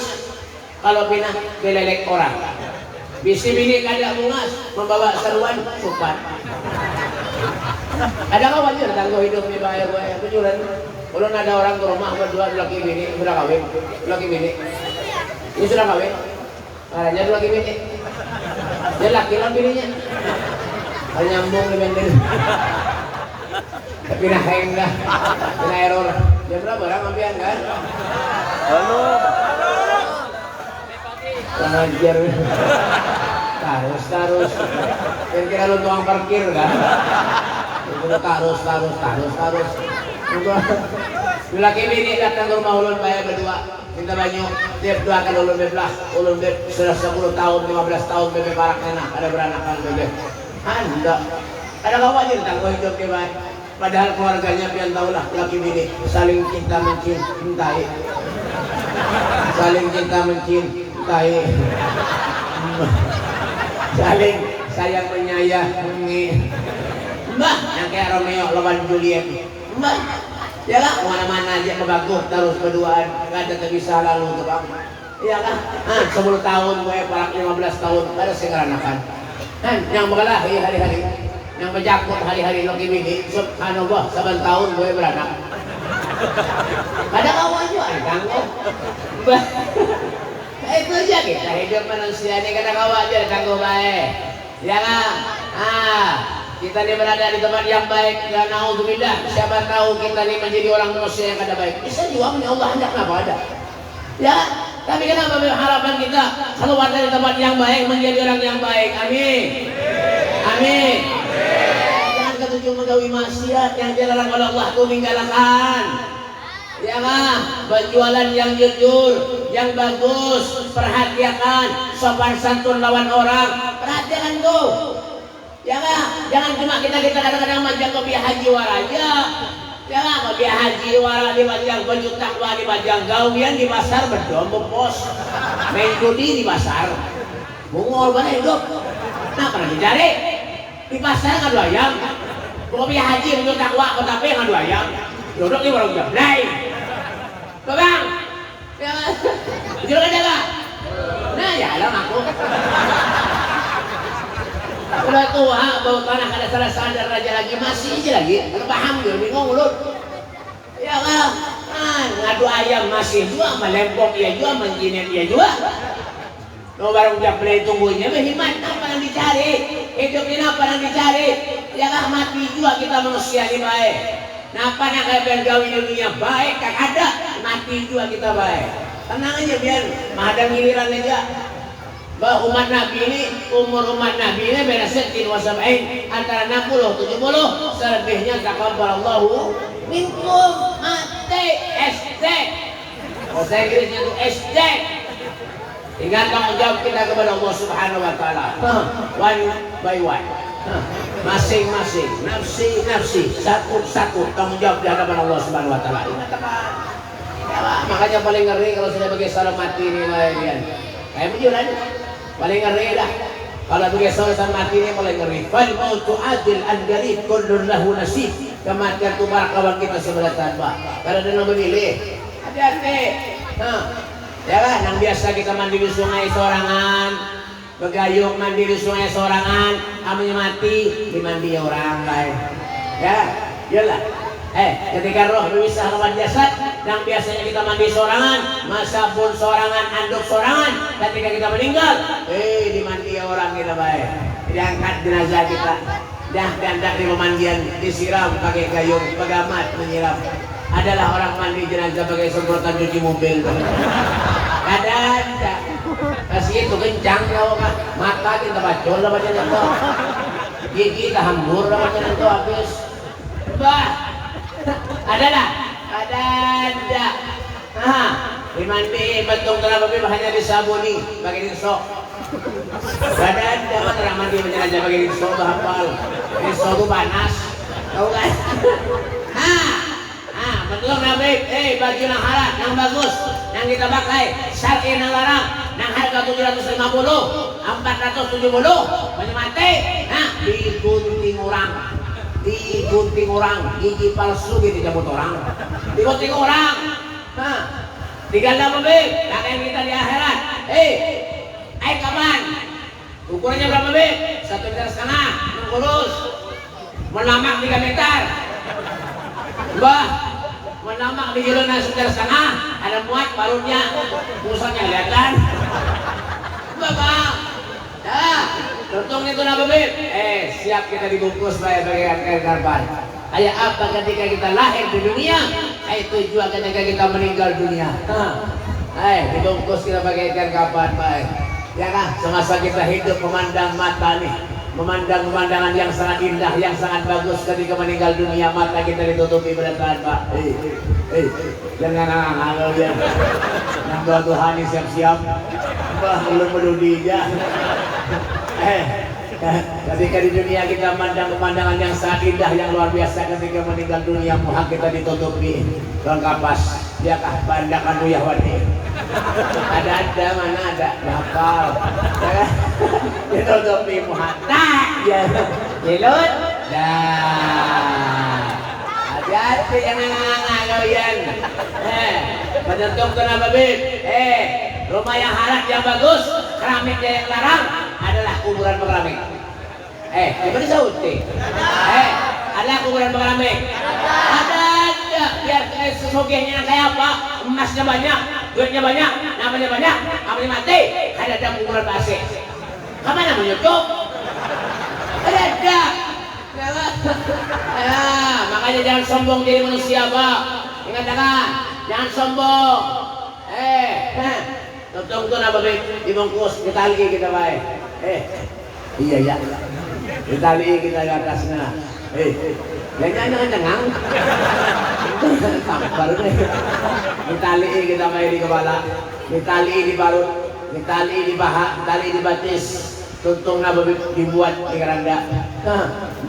kalau pindah kelelek orang. Bisi bini kada bungas membawa seruan supan. Ada kawan juga tangguh hidupnya bahaya gue kejuran. Kalau ada orang ke rumah berdua laki bini sudah kawin, laki bini. Ini sudah kawin. Caranya laki bini. Dia laki lah bininya. Kalau nyambung di bendel. Tapi nah enggak, kena error. Jam berapa orang ambian kan? Halo. Pengajar. Tarus. Kira-kira lu tukang parkir kan? Itu tarus. Laki bini datang ke rumah ulun bayar berdua. Minta banyak, dia doakan ulun bebelah. Ulun sudah 10 tahun, 15 tahun bebe barak enak, ada beranakan bebe. Anda, ada kawan aja tentang hidup dia baik. Padahal keluarganya pian tahulah laki bini saling cinta mencintai, saling sayang menyayangi. Mbah, yang kayak Romeo lawan Juliet. Mbah, ya lah, mana-mana aja kebagus terus berduaan, nggak ada terpisah lalu ke bang. Iya kan? 10 tahun gue, parak 15 tahun, ada sekaranakan. Yang berkelahi hari-hari, yang berjakut hari-hari laki bini, subhanallah, 7 tahun gue beranak. Ada kawan juga, tangguh. Itu aja kita hidup manusia ini kata kawan aja tangguh baik. Ya kan? Kita ini berada di tempat yang baik. Dan naudzubillah, siapa tahu kita ini menjadi orang manusia yang kada baik. Bisa juga Allah hendak kenapa ada. Ya, tapi kenapa harapan kita keluar dari tempat yang baik menjadi orang yang baik? Amin. Jangan ketujuh menggawi maksiat yang dilarang oleh Allah itu tinggalkan. Ya kan? Berjualan yang jujur, yang bagus, perhatikan, sopan santun lawan orang, perhatikan tuh. Ya kan? Jangan cuma kita kadang-kadang majang kopi haji waraja. Ya kan? Kopi haji wara di majang, baju takwa di majang, gawian di pasar berdombok pos, main judi di pasar, bungol banget hidup. Nah pernah dicari di pasar ngadu ayam, kopi haji baju takwa kotape ngadu ayam, duduk di warung jam lain. Bang, ya kan? Jujur aja lah. Nah ya lah aku. Udah tua, bau tanah kada salah sadar raja lagi masih aja lagi. Kalau paham dia bingung lu. Ya kan? Ngadu ayam masih juga, melempok ya juga, menjinet ya juga. No barang jam play tunggunya berhimat apa yang dicari? Hidup ini apa yang dicari? Ya kan mati juga kita manusia ini baik. Napa yang kayak bergawi dunia baik kan ada, mati juga kita baik. Tenang aja biar ada giliran aja. Bahwa umat Nabi ini, umur umat Nabi ini beda sekian wasabain antara 60-70, selebihnya taqabbalallahu minkum mati SD. Bahasa Inggrisnya itu SD. Ingat tanggung jawab kita kepada Allah Subhanahu wa taala. One by one. Masing-masing, nafsi, satu tanggung jawab di hadapan Allah Subhanahu wa taala. Ingat teman. Ya, makanya paling ngeri kalau sudah bagi salam mati ini kalian. Kayak bejulan. Paling ngeri dah. Kalau bagi salam mati ini paling ngeri. Fal mautu adil an garib kullun lahu nasib. Kematian itu kawan kita sebelah tanpa. Karena dia memilih. Hati-hati. Ya lah, yang biasa kita mandi di sungai sorangan, begayung mandi di sungai sorangan, amanya mati, dimandi orang lain. Ya, iyalah. Ketika roh berpisah lawan jasad, yang biasanya kita mandi sorangan, masa pun sorangan, anduk sorangan, ketika kita meninggal, dimandi orang kita baik. Diangkat jenazah kita, diangkat di pemandian, disiram pakai gayung, pegamat menyiram. Adalah orang mandi jenazah pakai semprotan cuci mobil. Ada. Kasih itu kencang kau kan. Mata kita bacol lah macam itu. Gigi kita hambur lah macam itu habis. Bah. Ada. Dimandi betul kenapa hanya disabuni pakai diso. Ada mana mandi jenazah pakai diso hafal. Diso itu panas. Tahu kan? Betul Nabi, baju yang halal, yang bagus, yang kita pakai, syar'i yang larang, yang harga 750, 470, banyak mati, digunting orang, gigi palsu gitu jambut orang, digunting orang, tinggal Nabi, yang kita di akhirat, kapan? Ukurannya berapa Nabi? 1,5 meter, kurus, melamak 3 meter, menamak di jalan sekitar setengah, ada muat balutnya, pusatnya kelihatan. Bapak, untung itu Nabi Beb. Siap kita dibungkus bagai kain karban. Kayak apa ketika kita lahir di dunia, itu juga ketika kita meninggal dunia. Dibungkus kita pakai kain karban baik. Ya kan, semasa kita hidup memandang mata nih, memandang pemandangan yang sangat indah, yang sangat bagus. Ketika meninggal dunia mata kita ditutupi beratan Pak. Jangan kalau dia nambah Tuhan siap-siap. Belum menudi ya. Ketika di dunia kita memandang pemandangan yang sangat indah, yang luar biasa. Ketika meninggal dunia muka kita ditutupi dengan kapas. Diakah bandakan Yahwati. Ada mana ada hafal. Ditutupi muka. Ya, jelut. Hati-hati jangan ngangaloyan. Penentu kenapa Bib? Rumah yang halal yang bagus, keramiknya yang larang adalah kuburan pengeramik. Diberi sauti. Ada kuburan pengeramik. Ada. Biar sesogehnya kayak apa? Emasnya banyak, duitnya banyak, namanya banyak, namanya mati. Ada kuburan pasir. Kapan namanya Cuk? Ada. Makanya jangan sombong jadi manusia Pak. Ingat jangan sombong. Tuntun apa Beb? Dibungkus, ditali kita baik. Iya ya. Ditali kita di atasnya. Jangan cengang. Tampar deh. Ditali kita baik di kepala. Ditali di balut. Ditali di paha. Ditali di batis. Tuntung Nabi dibuat di keranda.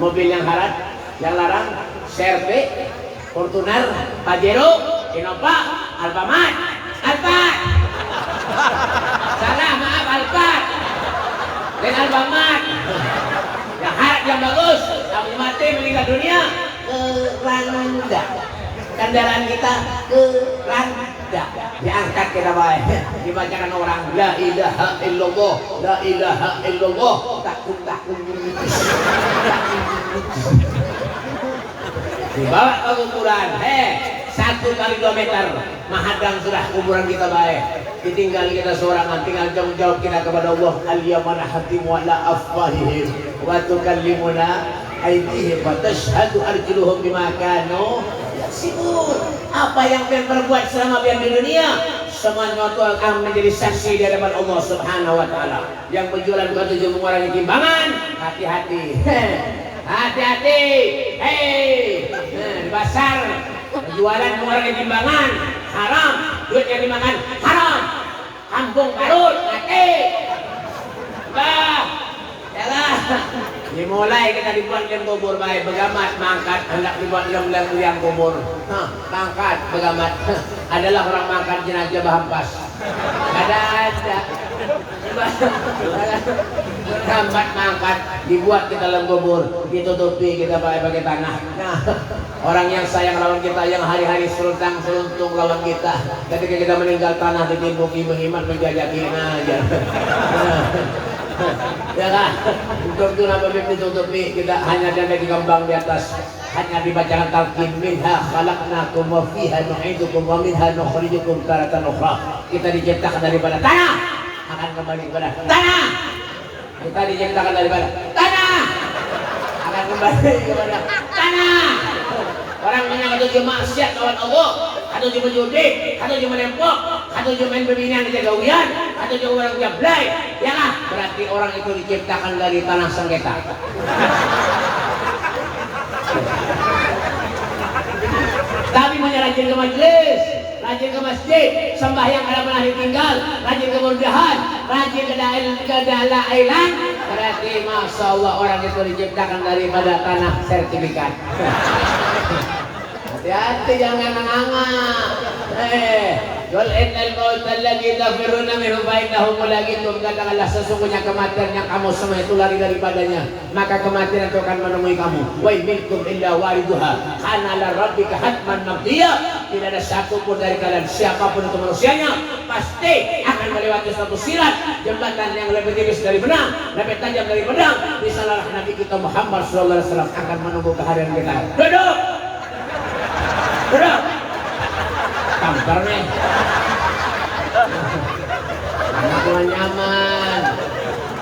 Mobil yang haram, yang larang, Serve, Fortuner, Pajero, Innova, Alfamart, Alphard. Salah, maaf Alphard. Dan Alfamart. Yang haram, yang bagus, yang mati meninggal dunia, keranda. Kendaraan kita keranda. Diangkat kita baik, dibacakan orang la ilaha illallah, la ilaha illallah, takut dibawa ke kuburan. 1 kali 2 meter menghadang sudah kuburan kita baik. Ditinggal kita seorangan, tinggal jauh-jauh kita kepada Allah. Al-yawma nahtimu ala afwahihim wa tukallimuna aydihim wa tashhadu arjuluhum bima kanu yaksibun. Apa yang kalian perbuat selama kalian di dunia, semuanya itu akan menjadi saksi di hadapan Allah Subhanahu wa taala. Yang berjualan batu mengurangi timbangan, hati-hati. Hati-hati. Di pasar jualan mengurangi timbangan haram, duit yang dimakan haram. kampung baru mati. Bah, yalah. Dimulai kita dibuat liang kubur baik begamat mangkat hendak dibuat liang kubur. Mangkat begamat adalah orang mangkat jenazah bahampas. Ada. Begamat mangkat dibuat kita liang kubur, ditutupi kita pakai tanah. Nah, orang yang sayang lawan kita, yang hari-hari seluntung lawan kita, ketika kita meninggal tanah ditimbuki menghimat menjajaki aja. Ya kan, untuk itu nama ditutupi kita hanya ada di kembang di atas, hanya dibacakan talqin minha khalaqnakum wa fiha nu'idukum wa minha nukhrijukum taratan ukhra. Kita diciptakan daripada tanah, akan kembali kepada tanah. Kita diciptakan daripada tanah, akan kembali kepada tanah. Orang yang katuju maksiat lawan Allah, katuju menjudi, katuju menempok, katuju main pembinaan di jagawian, katuju orang jablay, ya lah, berarti orang itu diciptakan dari tanah sengketa. Tapi rajin ke majelis, rajin ke masjid, sembahyang ada pernah ditinggal, rajin ke murjahan, rajin ke dalailan, berarti masya Allah orang itu diciptakan daripada tanah sertifikat. Hati-hati jangan nganga. Qul innal mauta alladzi tafirruna minhu fa innahu mulaqikum. Katakanlah sesungguhnya kematian yang kamu semua itu lari daripadanya, maka kematian itu akan menemui kamu. Wa minkum illa wariduha kana ala rabbika hatman maqdiya. Tidak ada satu pun dari kalian, siapapun itu manusianya, pasti akan melewati satu sirat, jembatan yang lebih tipis dari benang, lebih tajam dari pedang. Di sana Nabi kita Muhammad sallallahu alaihi wasallam akan menunggu kehadiran kita. Duduk. Duduk. Tampar nih. Anak nyaman.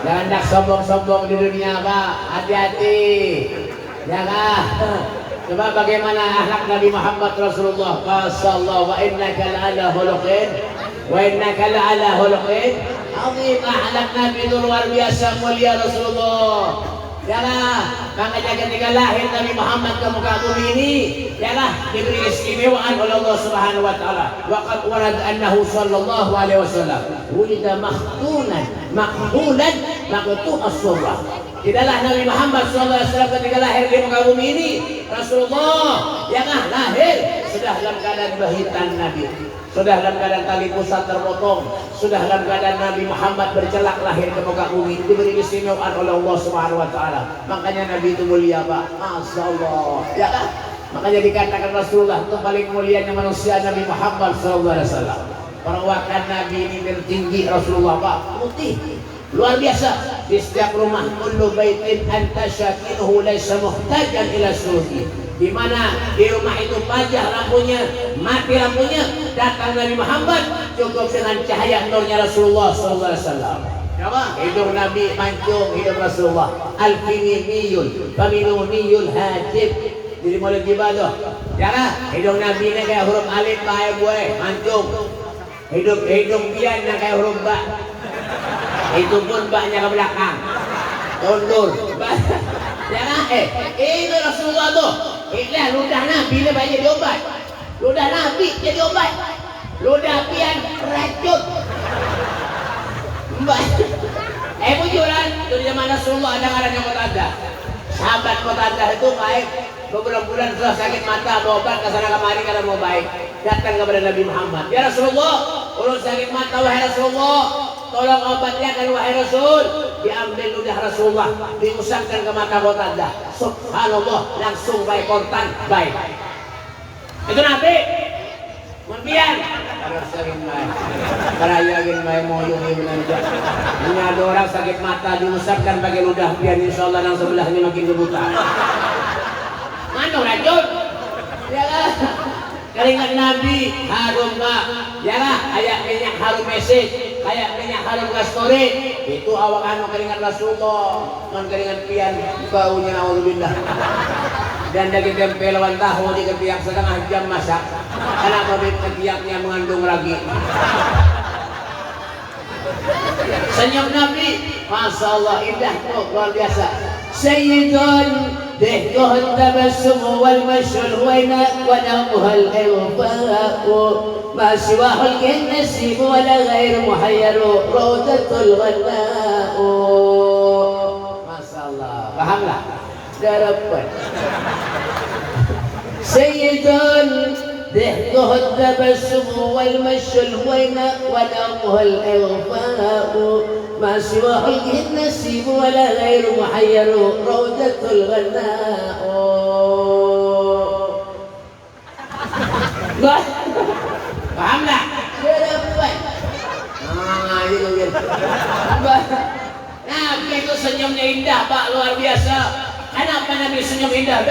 Jangan dak sombong-sombong di dunia, Pak. Hati-hati. Jangan. Coba bagaimana akhlak Nabi Muhammad Rasulullah sallallahu wa innaka la'ala khuluqin wa innaka la'ala khuluqin azim. Akhlak Nabi itu luar biasa mulia Rasulullah. Yalah, makanya ketika lahir Nabi Muhammad ke muka bumi ini, yalah diberi istimewaan oleh Allah Subhanahu wa taala. Wa qad warad annahu sallallahu alaihi wasallam wulida mahtunan, mahmulan, maqtu as-surah. Tidaklah Nabi Muhammad sallallahu alaihi wasallam ketika lahir di muka bumi ini, Rasulullah yalah lahir sudah dalam keadaan bahitan Nabi. Sudah dalam keadaan tali pusat terpotong, sudah dalam keadaan Nabi Muhammad bercelak lahir ke muka bumi, diberi istimewaan oleh Allah Subhanahu wa taala. Makanya Nabi itu mulia, Pak. Masyaallah. Ya kan? Makanya dikatakan Rasulullah itu paling mulianya manusia Nabi Muhammad sallallahu alaihi wasallam. Perawakan Nabi ini tertinggi Rasulullah, Pak. Putih. Luar biasa. Di setiap rumah kullu baitin anta syakinuhu laysa muhtajan ila suruhi. Di mana di rumah itu pajah lampunya, mati lampunya, datang Nabi Muhammad cukup dengan cahaya nurnya Rasulullah sallallahu alaihi wasallam. Hidung Nabi mancung, hidup Rasulullah al-finimiyul faminuniyul hajib. Jadi mulai ibadah. Jangan hidung Nabi ini kayak huruf alif kayak gue mancung. Hidung piannya kayak huruf ba. Itu pun baknya ke belakang. Mundur. Jangan itu Rasulullah tuh. Inilah ludah Nabi ini banyak diobat. Ludah Nabi jadi obat. Ludah pian racun. Bujuran itu di zaman Rasulullah ada ngaran yang Qatadah. Sahabat Qatadah itu baik. Beberapa bulan sudah sakit mata, berobat ke sana kemari karena mau baik. Datang kepada Nabi Muhammad. Ya Rasulullah, urus sakit mata wahai Rasulullah. Tolong obatnya kan wahai Rasul. Diambil ludah Rasulullah, diusapkan ke mata Qatadah. Subhanallah, langsung baik kontan, baik. Itu Nabi. Kemudian harus sering baik. Karayagin baik moyong ini benar. Ini ada orang sakit mata diusapkan pakai ludah pian, insyaallah yang sebelahnya makin kebuta. Mana racun? Yalah. Keringat Nabi harum Pak. Yalah, kayak minyak harum mesej, kayak minyak harum kasturi. Itu awak anu keringat Rasulullah. Man keringat pian baunya naudzubillah. Dan daging tempe lawan tahu di ketiak setengah jam masak. Kenapa ketiaknya mengandung ragi? Senyum Nabi, masya Allah indah tuh, luar biasa. Sayyidun ضحكه التبسم والمشي الوينة ونومها الإغفاء ما سواه النسيم ولا غير محير روضة الغناء. Masya Allah, pahamlah? Dapat. Sayyidun ضحكه التبسم والمشي الهوينة ونومه الإغفاء ما سواه النسيم ولا غير محير روضة الغناء. Paham tak? Dapat. Itu Nabi itu senyumnya indah Pak, luar biasa. Kenapa Nabi senyum indah?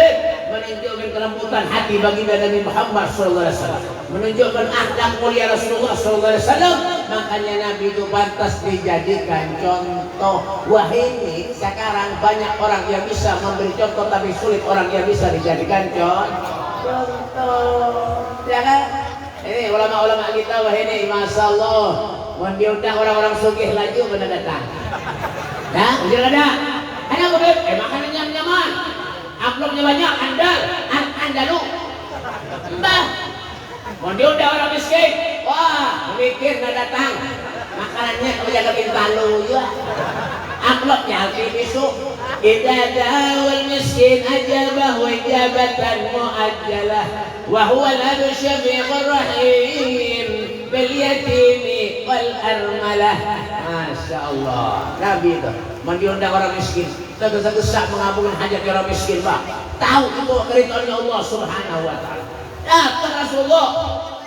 Menunjukkan kelembutan hati baginda Nabi Muhammad SAW, menunjukkan akhlak mulia Rasulullah SAW. Makanya Nabi itu pantas dijadikan contoh. Wah, ini sekarang banyak orang yang bisa memberi contoh, tapi sulit orang yang bisa dijadikan contoh. Ya kan? Ini ulama-ulama kita, wah ini Masya Allah, mau diundang orang-orang sugih laju pada datang. Nah, ujar ada. Ada udah, makanannya nyaman, amplopnya banyak, andalu. Mbah, mau diundang orang miskin, wah mikir nggak datang. Makanannya kalau jaga pintalu ya. Amplopnya alfi bisu. Idza da'al miskin ajabahu ijabatan muajjalah wa huwa al-abu syafiqur rahim bil yatimi wal armalah. Masya Allah, Nabi itu mau diundang orang miskin, tegak-tegak mengabulkan hajat orang miskin, Pak. Tahu itu keridhaannya Allah Subhanahu wa taala. Datang Rasulullah.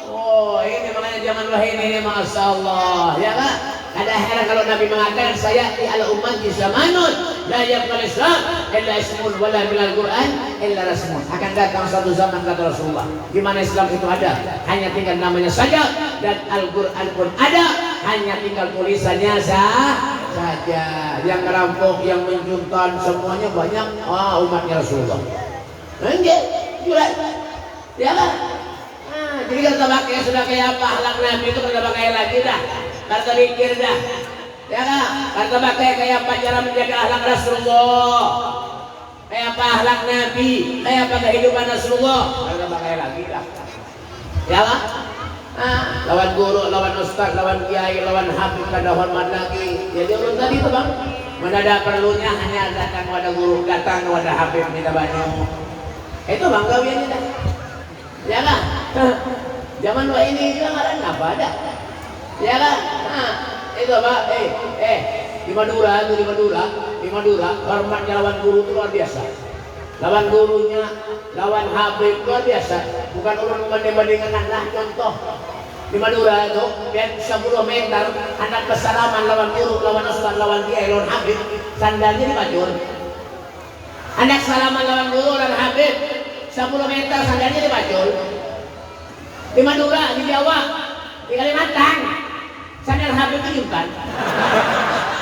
Oh, ini makanya zaman wahai ini Masya Allah, ya kan? Ada heran kalau Nabi mengatakan saya di ala umat di zamanun la yabqal Islam illa ismun wala bilal Quran illa rasmun. Akan datang satu zaman kata Rasulullah di mana Islam itu ada, hanya tinggal namanya saja, dan Al-Quran pun ada, hanya tinggal tulisannya saja. Yang merampok, yang menjuntan, semuanya banyak umatnya Rasulullah. Enggak, jual. Ya kan? Jadi kalau pakai sudah kayak apa akhlak Nabi itu kalau pakai lagi dah. Kata mikir dah, ya kan? Kata pakai kayak apa cara menjaga akhlak Rasulullah, kayak apa akhlak Nabi, kayak apa kehidupan Rasulullah. Kata pakai lagi dah, ya kan? Lawan guru, lawan ustaz, lawan kiai, lawan habib kada hormat lagi. Jadi ulun tadi itu bang, mana ada perlunya hanya datang kepada guru, datang kepada habib minta banyak. Itu bang gawiannya dah, ya kan? Zaman wah ini juga nggak apa ada. Ya kan? Itu apa? Di Madura, hormatnya lawan guru itu luar biasa. Lawan gurunya, lawan habib luar biasa. Bukan orang membanding-bandingkan lah. Contoh di Madura itu, biar 10 meter, anak bersalaman lawan guru, lawan ustaz, lawan kiai, lawan habib, sandalnya dipacul. Anak salaman lawan guru, lawan habib, 10 meter, sandalnya dipacul. Di Madura, di Jawa, di Kalimantan, sandal habib itu jumpan.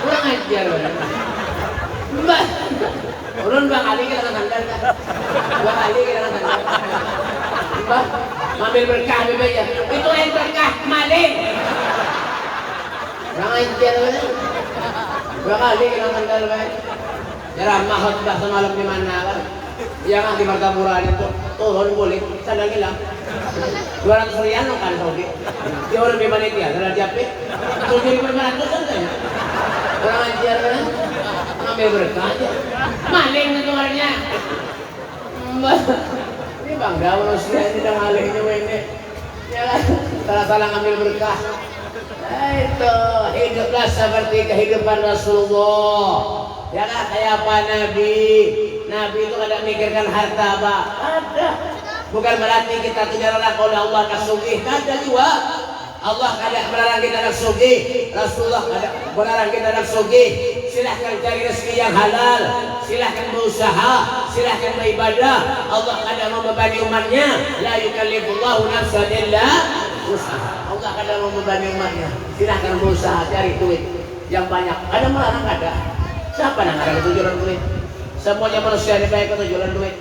Kurang ajar orang. Mbak, ulun 2 kali kita sandal kan. 2 kali kita sandal. Mbak, ngambil berkah habib aja. Itu yang berkah maling. Kurang ajar orang. 2 kali kita sandal kan. Ceramah khutbah semalam di mana kan? Yang di Martapura itu turun boleh sandal hilang. 200 rial kan Saudi. Dia orang di panitia, sandal japit. 7.500 saja. Kurang ajar kan? Ngambil berkah aja. Maling itu orangnya. Ini bangga manusia ini dah malingnya ini. Ya kan? Salah-salah ngambil berkah. Itu hiduplah seperti kehidupan Rasulullah. Ya kan? Kayak apa Nabi? Nabi itu kada mikirkan harta apa? Ada. Bukan berarti kita tidak layak oleh Allah kasugih. Kada juga. Allah kada melarang kita nak sugih. Rasulullah kada melarang kita nak sugih. Silahkan cari rezeki yang halal. Silahkan berusaha. Silahkan beribadah. Allah kada membebani umatnya. La yukallifullahu nafsan illa usaha. Allah kada membebani umatnya. Silahkan berusaha cari duit yang banyak. Ada melarang kada. Siapa yang ada ketujuan duit? Semuanya manusia ini baik ketujuan duit.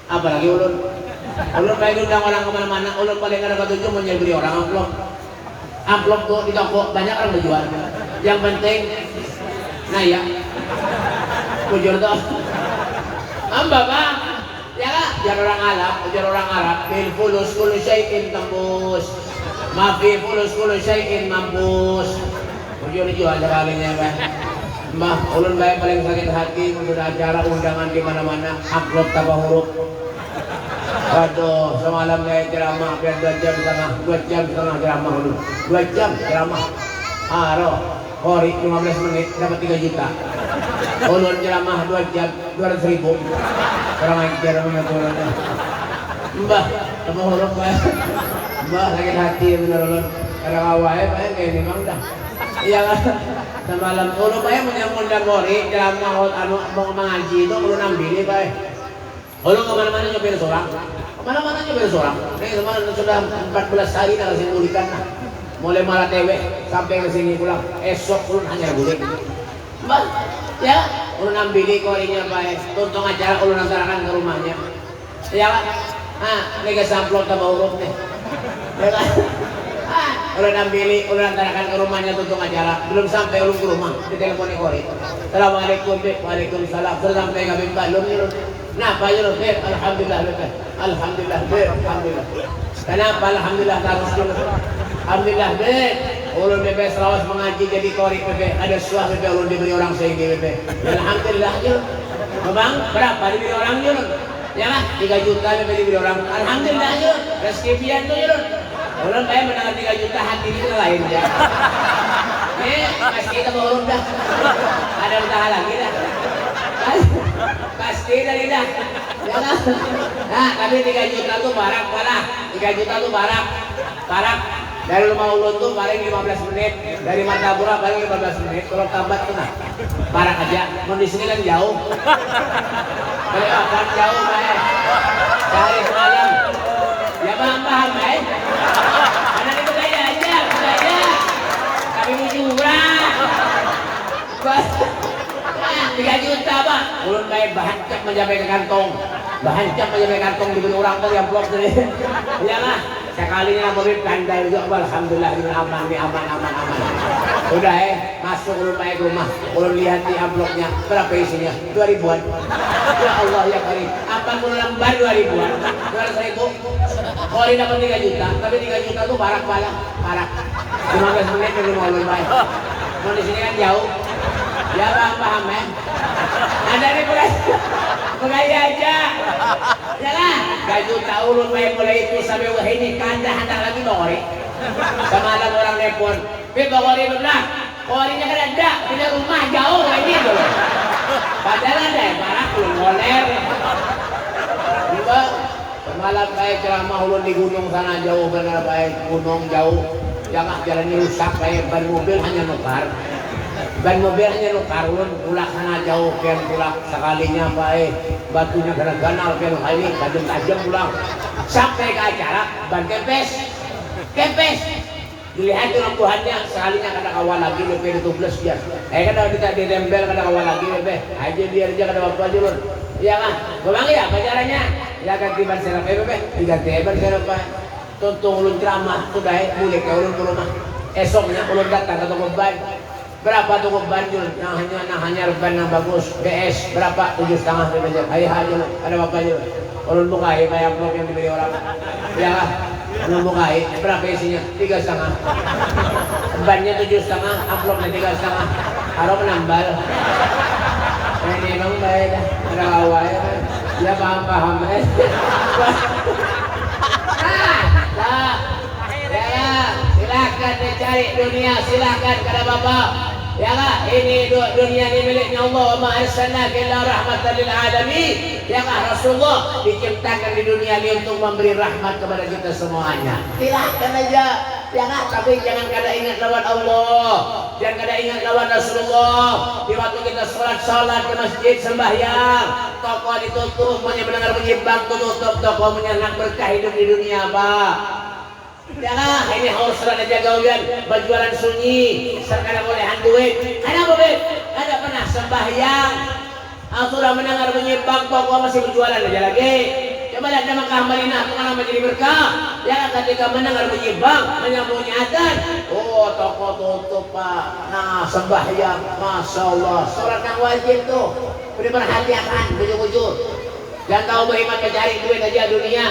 Apalagi ulun. Ulun baik undang orang kemana-mana. Ulun paling ada ketujuan mau beli orang amplop. Amplop tuh di toko banyak orang berjual. Yang penting, nah ya, bujur tuh. Bang, ya kan? Jar orang Arab, bil fulus kullu syai'in tembus. Mafi kulus syai'in mampus. Ujung jual sekalinya Pak. Mbah, ulun bae paling sakit hati sudah acara undangan di mana-mana, upload tambah huruf. Waduh, semalam kayak ceramah hampir 2 jam setengah ceramah dulu. 2 jam ceramah. Roh, Hori 15 menit dapat 3 juta. Ulun ceramah 2 jam 200.000. Kurang ajar mengaturnya. Mbah, tambah huruf Pak. Mbah sakit hati bener ulun. Kadang awalnya Pak kayak ini Bang dah. Iya kan? Semalam ulun Pak menyambut dan Hori ceramah mau mengaji itu ulun ambil Pak. Ulun kemana-mana nyopir seorang. Kemana-mana nyopir seorang. Ini semalam sudah 14 hari dah kasih pulihkan. Mulai malah tewe sampai ke sini pulang. Esok ulun hanya guling. Mbak, ya ulun ambil Horinya Pak. Tuntung acara ulun antarakan ke rumahnya. Ya kan? Ini ke samplot tambah huruf nih. Ya kan? Ulun ambil, ulun antarakan ke rumahnya tuntung acara. Belum sampai ulun ke rumah, diteleponi Hori. Assalamualaikum, waalaikumsalam. Sudah sampai ke Mbak, belum nyuruh. Nah, Pak Yunus, alhamdulillah, alhamdulillah, alhamdulillah. Kenapa alhamdulillah harus dulu? Alhamdulillah, ulun bebe selawas mengaji jadi Hori bebe. Ada suah bebe ulun diberi orang sehingga bebe. Alhamdulillah, yuk. Bang, berapa diberi orang yuk? Ya lah, 3 juta bebe diberi orang. Alhamdulillah, yuk. Rezeki pian tuh yuk. Ulun kayak mendengar 3 juta hati ini lain ya. Pasti kita mau ulun dah. Ada usaha lagi dah. Pasti dari dah. Ya kan? Nah, tapi 3 juta tuh barak malah. 3 juta tuh barak. Dari rumah ulun tuh paling 15 menit. Dari Martapura paling 15 menit. Kalau tambat tuh nah. Barak aja. Mau di sini kan jauh. Kan jauh Pak. Dari semalam. Ya paham Pak. Anak itu kaya aja. Tapi mau curang. 3 juta Pak. Ulun kayak bahancak mencapai ke kantong. Bahancak mencapai kantong diberi orang tuh yang blok tadi. Iyalah. Sekalinya murid pandai juga. Alhamdulillah ini aman. Udah masuk ulun pakai ke rumah. Ulun lihat di amplopnya. Berapa isinya? 2.000-an. Ya Allah ya Karim. Apa ulun lembar 2.000-an? 200.000. Hori dapat 3 juta. Tapi 3 juta tuh barak. 15 menit dari rumah ulun baik. Mau di sini kan jauh. Ya paham ada nih mulai aja ya lah 3 juta ulun mulai itu sampai ini kanda lagi Hori semalam orang telepon Beb Hori belah Horinya kan ada punya rumah jauh lagi dulu padahal ada marah ulun ngoler juga semalam kayak ceramah ulun di gunung sana jauh benar baik gunung jauh jangan jalannya rusak kayak ban mobil hanya nukar ban mobilnya nukar ulun pulak sana jauh pian pulak sekalinya Pak batunya ganal pian kali tajam pulang sampai ke acara ban kempes dilihat dengan Tuhannya sekalinya kada kawal lagi BP ditubles biar kada kita ditempel kada kawal lagi BP aja biar aja kada apa aja ulun iya kan bang ya apa caranya ya ganti ban serep BP diganti ban serep Pak tuntung ulun ceramah sudah mulai ke ulun ke rumah esoknya ulun datang ke toko ban. Berapa tuh banjul? Nah hanya ban yang bagus. BS berapa? 7,5 aja. Ayo aja ada apa aja? Ulun bukai kayak amplop yang diberi orang. Ya lah. Ulun bukai berapa isinya? 3,5. Bannya 7,5, amplopnya 3,5. Harap menambal. Ini emang baik dah. Ada awal ya paham. Silakan dicari dunia, silakan kata Bapak. Ya lah, ini dunia ini miliknya Allah. Wa ma arsalnaka illa rahmatan lil alamin. Ya lah, Rasulullah diciptakan di dunia ini untuk memberi rahmat kepada kita semuanya. Silakan aja. Ya lah, tapi jangan kada ingat lawan Allah. Jangan kada ingat lawan Rasulullah. Di waktu kita salat ke masjid sembahyang, toko ditutup, mendengar bunyi bang tutup, toko menyenang berkah hidup di dunia, Pak. Ya lah, ini harus serada jaga berjualan sunyi, serkada bolehan duit. Ada duit, ada pernah sembahyang. Sudah mendengar bunyi bang toko masih berjualan aja lagi. Coba lihat nama Madinah, itu kan menjadi berkah. Ya ketika mendengar bunyi bang, menyambung adzan, oh toko tutup Pak. Nah sembahyang, masya Allah, sholat yang wajib tuh. Beri perhatian, bujur-bujur. Jangan tahu berhemat mencari duit aja dunia.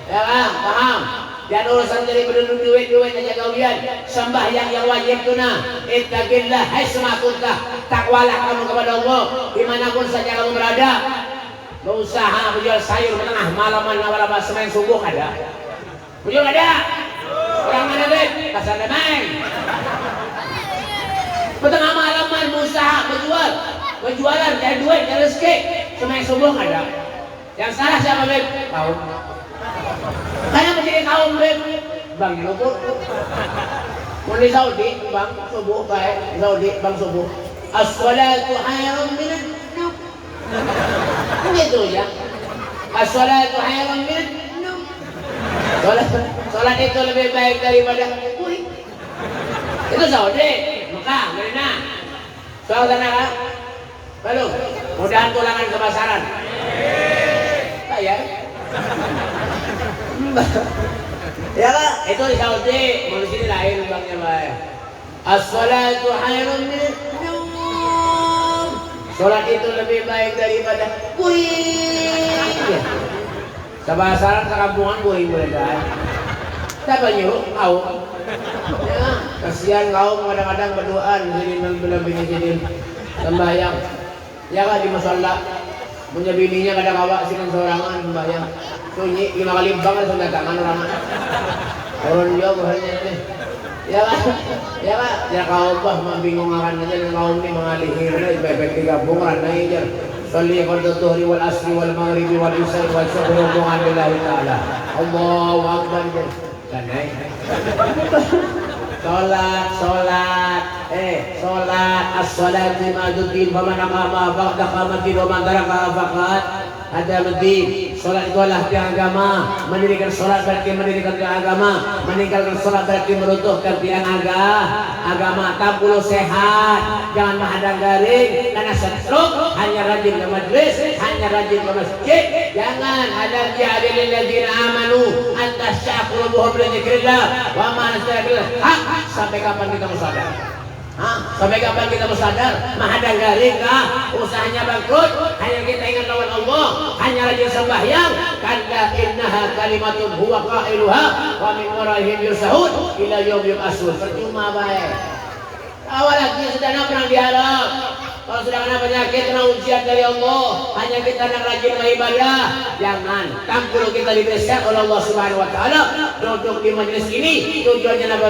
Ya kan, paham? Dan urusan dari berduduk duit aja kalian. Sembahyang yang wajib tunah. Ittaqillah haitsuma kunta. Takwalah kamu kepada Allah dimanapun saja kamu berada. Berusaha menjual sayur tengah malaman awal semen subuh ada. Menjual ada. Orang mana deh? Pasar Damai. Tengah malaman berusaha berjualan dari duit dari rezeki semen subuh ada. Yang salah siapa beb? Kaum. Karena menjadi kaum beb. Bang luput. Mau di Saudi bang subuh baik Saudi bang subuh. As-salatu khairun minan naum. Begitu ya. As-salatu khairun minan naum. Salat itu lebih baik daripada kuih. Itu Saudi, Mekah, Madinah. Soal tanah kan? Lalu, mudahan tulangan kebasaran. Ya. Ya kan? Itu di Saudi, mau di sini lain bangnya baik. As-salatu khairun minan naum. Salat itu lebih baik daripada kuih. Kebasaran sekampungan kuih boleh dah. Siapa nyuruh? Kaum. Ya, kasihan kaum kadang-kadang berdoa jadi bini sembahyang. Ya kan di musholla punya bininya kadang awak sini seorangan sembahyang. Sunyi 5 kali banget sudah tangan orang. Orang dia bahannya nih. Ya kan? Ya kaum bah bingung akan aja kaum ini mengalihir bebek digabung ranai aja. Salli qadar dhuhri wal asri wal maghribi wal isya wal subhi hubungan billahi ta'ala. Allahu akbar. Kanai. Salat as-salat lima dutin faman aqama faqad qamatin wa man taraka faqad ada medin. Salat itu adalah tiang agama. Mendirikan salat berarti mendirikan tiang agama. Meninggalkan salat berarti meruntuhkan tiang agama. Tak perlu sehat, jangan menghadang garing karena stroke. Hanya rajin ke majlis, hanya rajin ke masjid. Jangan ada jahilil ladzina amanu antasyaquluhum li dzikrillah wa ma nastaghfirullah. Sampai kapan kita mau sadar? Sampai kapan kita mau sadar? Menghadang garing kah? Usahanya bangkrut. Hanya kita ingat lawan Allah. Hanya rajin sembahyang. Kalla innaha kalimatun huwa qailuha wa min waraihim yursahun ila yaum yub'atsun. Percuma baik. Awal lagi sudah pernah diharap. Kalau sudah kena penyakit, kena ujian dari Allah, hanya kita nak rajin beribadah. Jangan. Tampil kita dibersihkan oleh Allah Subhanahu Wa Taala. Duduk di majlis ini tujuannya apa?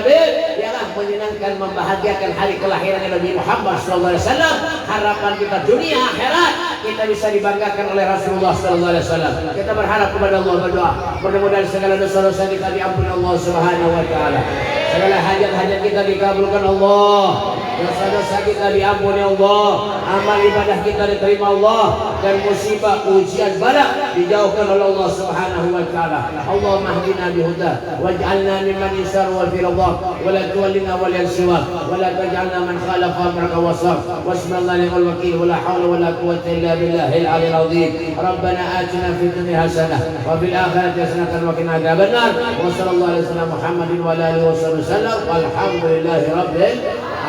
Ialah menyenangkan, membahagiakan hari kelahiran Nabi Muhammad Sallallahu Alaihi Wasallam. Harapan kita dunia akhirat kita bisa dibanggakan oleh Rasulullah Sallallahu Alaihi Wasallam. Kita berharap kepada Allah, berdoa mudah-mudahan segala dosa-dosa kita diampuni Allah Subhanahu Wa Taala. Segala hajat-hajat kita dikabulkan Allah. Dosa-dosa kita diampuni Allah. Amal ibadah kita diterima Allah. Dan musibah ujian bala dijauhkan oleh Allah Subhanahu Wa Taala. Allahumma hdina bihuda waj'alna mimman yasar wal firdah wa la tuwallina wal yansiwa wa la taj'alna man khalafa amraka wasaf wasmallahi wal wakil wa la hawla wa la quwwata illa billahil aliyyil azim. Rabbana atina fid dunya hasanah wa fil akhirati hasanah wa qina adzabannar. Wa sallallahu alaihi wasallam Muhammadin wa alihi wasallam. Walhamdulillahi rabbil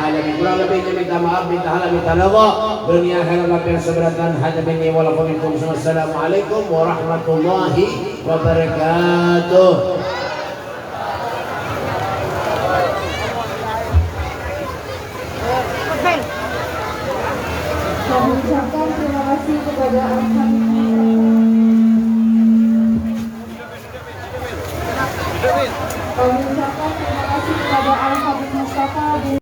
alamin. Kurang lebihnya minta maaf, minta halal, minta ridha. Dunia akhirat yang seberatan hanya bini walaupun. Assalamualaikum warahmatullahi wabarakatuh. Kami ucapkan terima kasih kepada Kami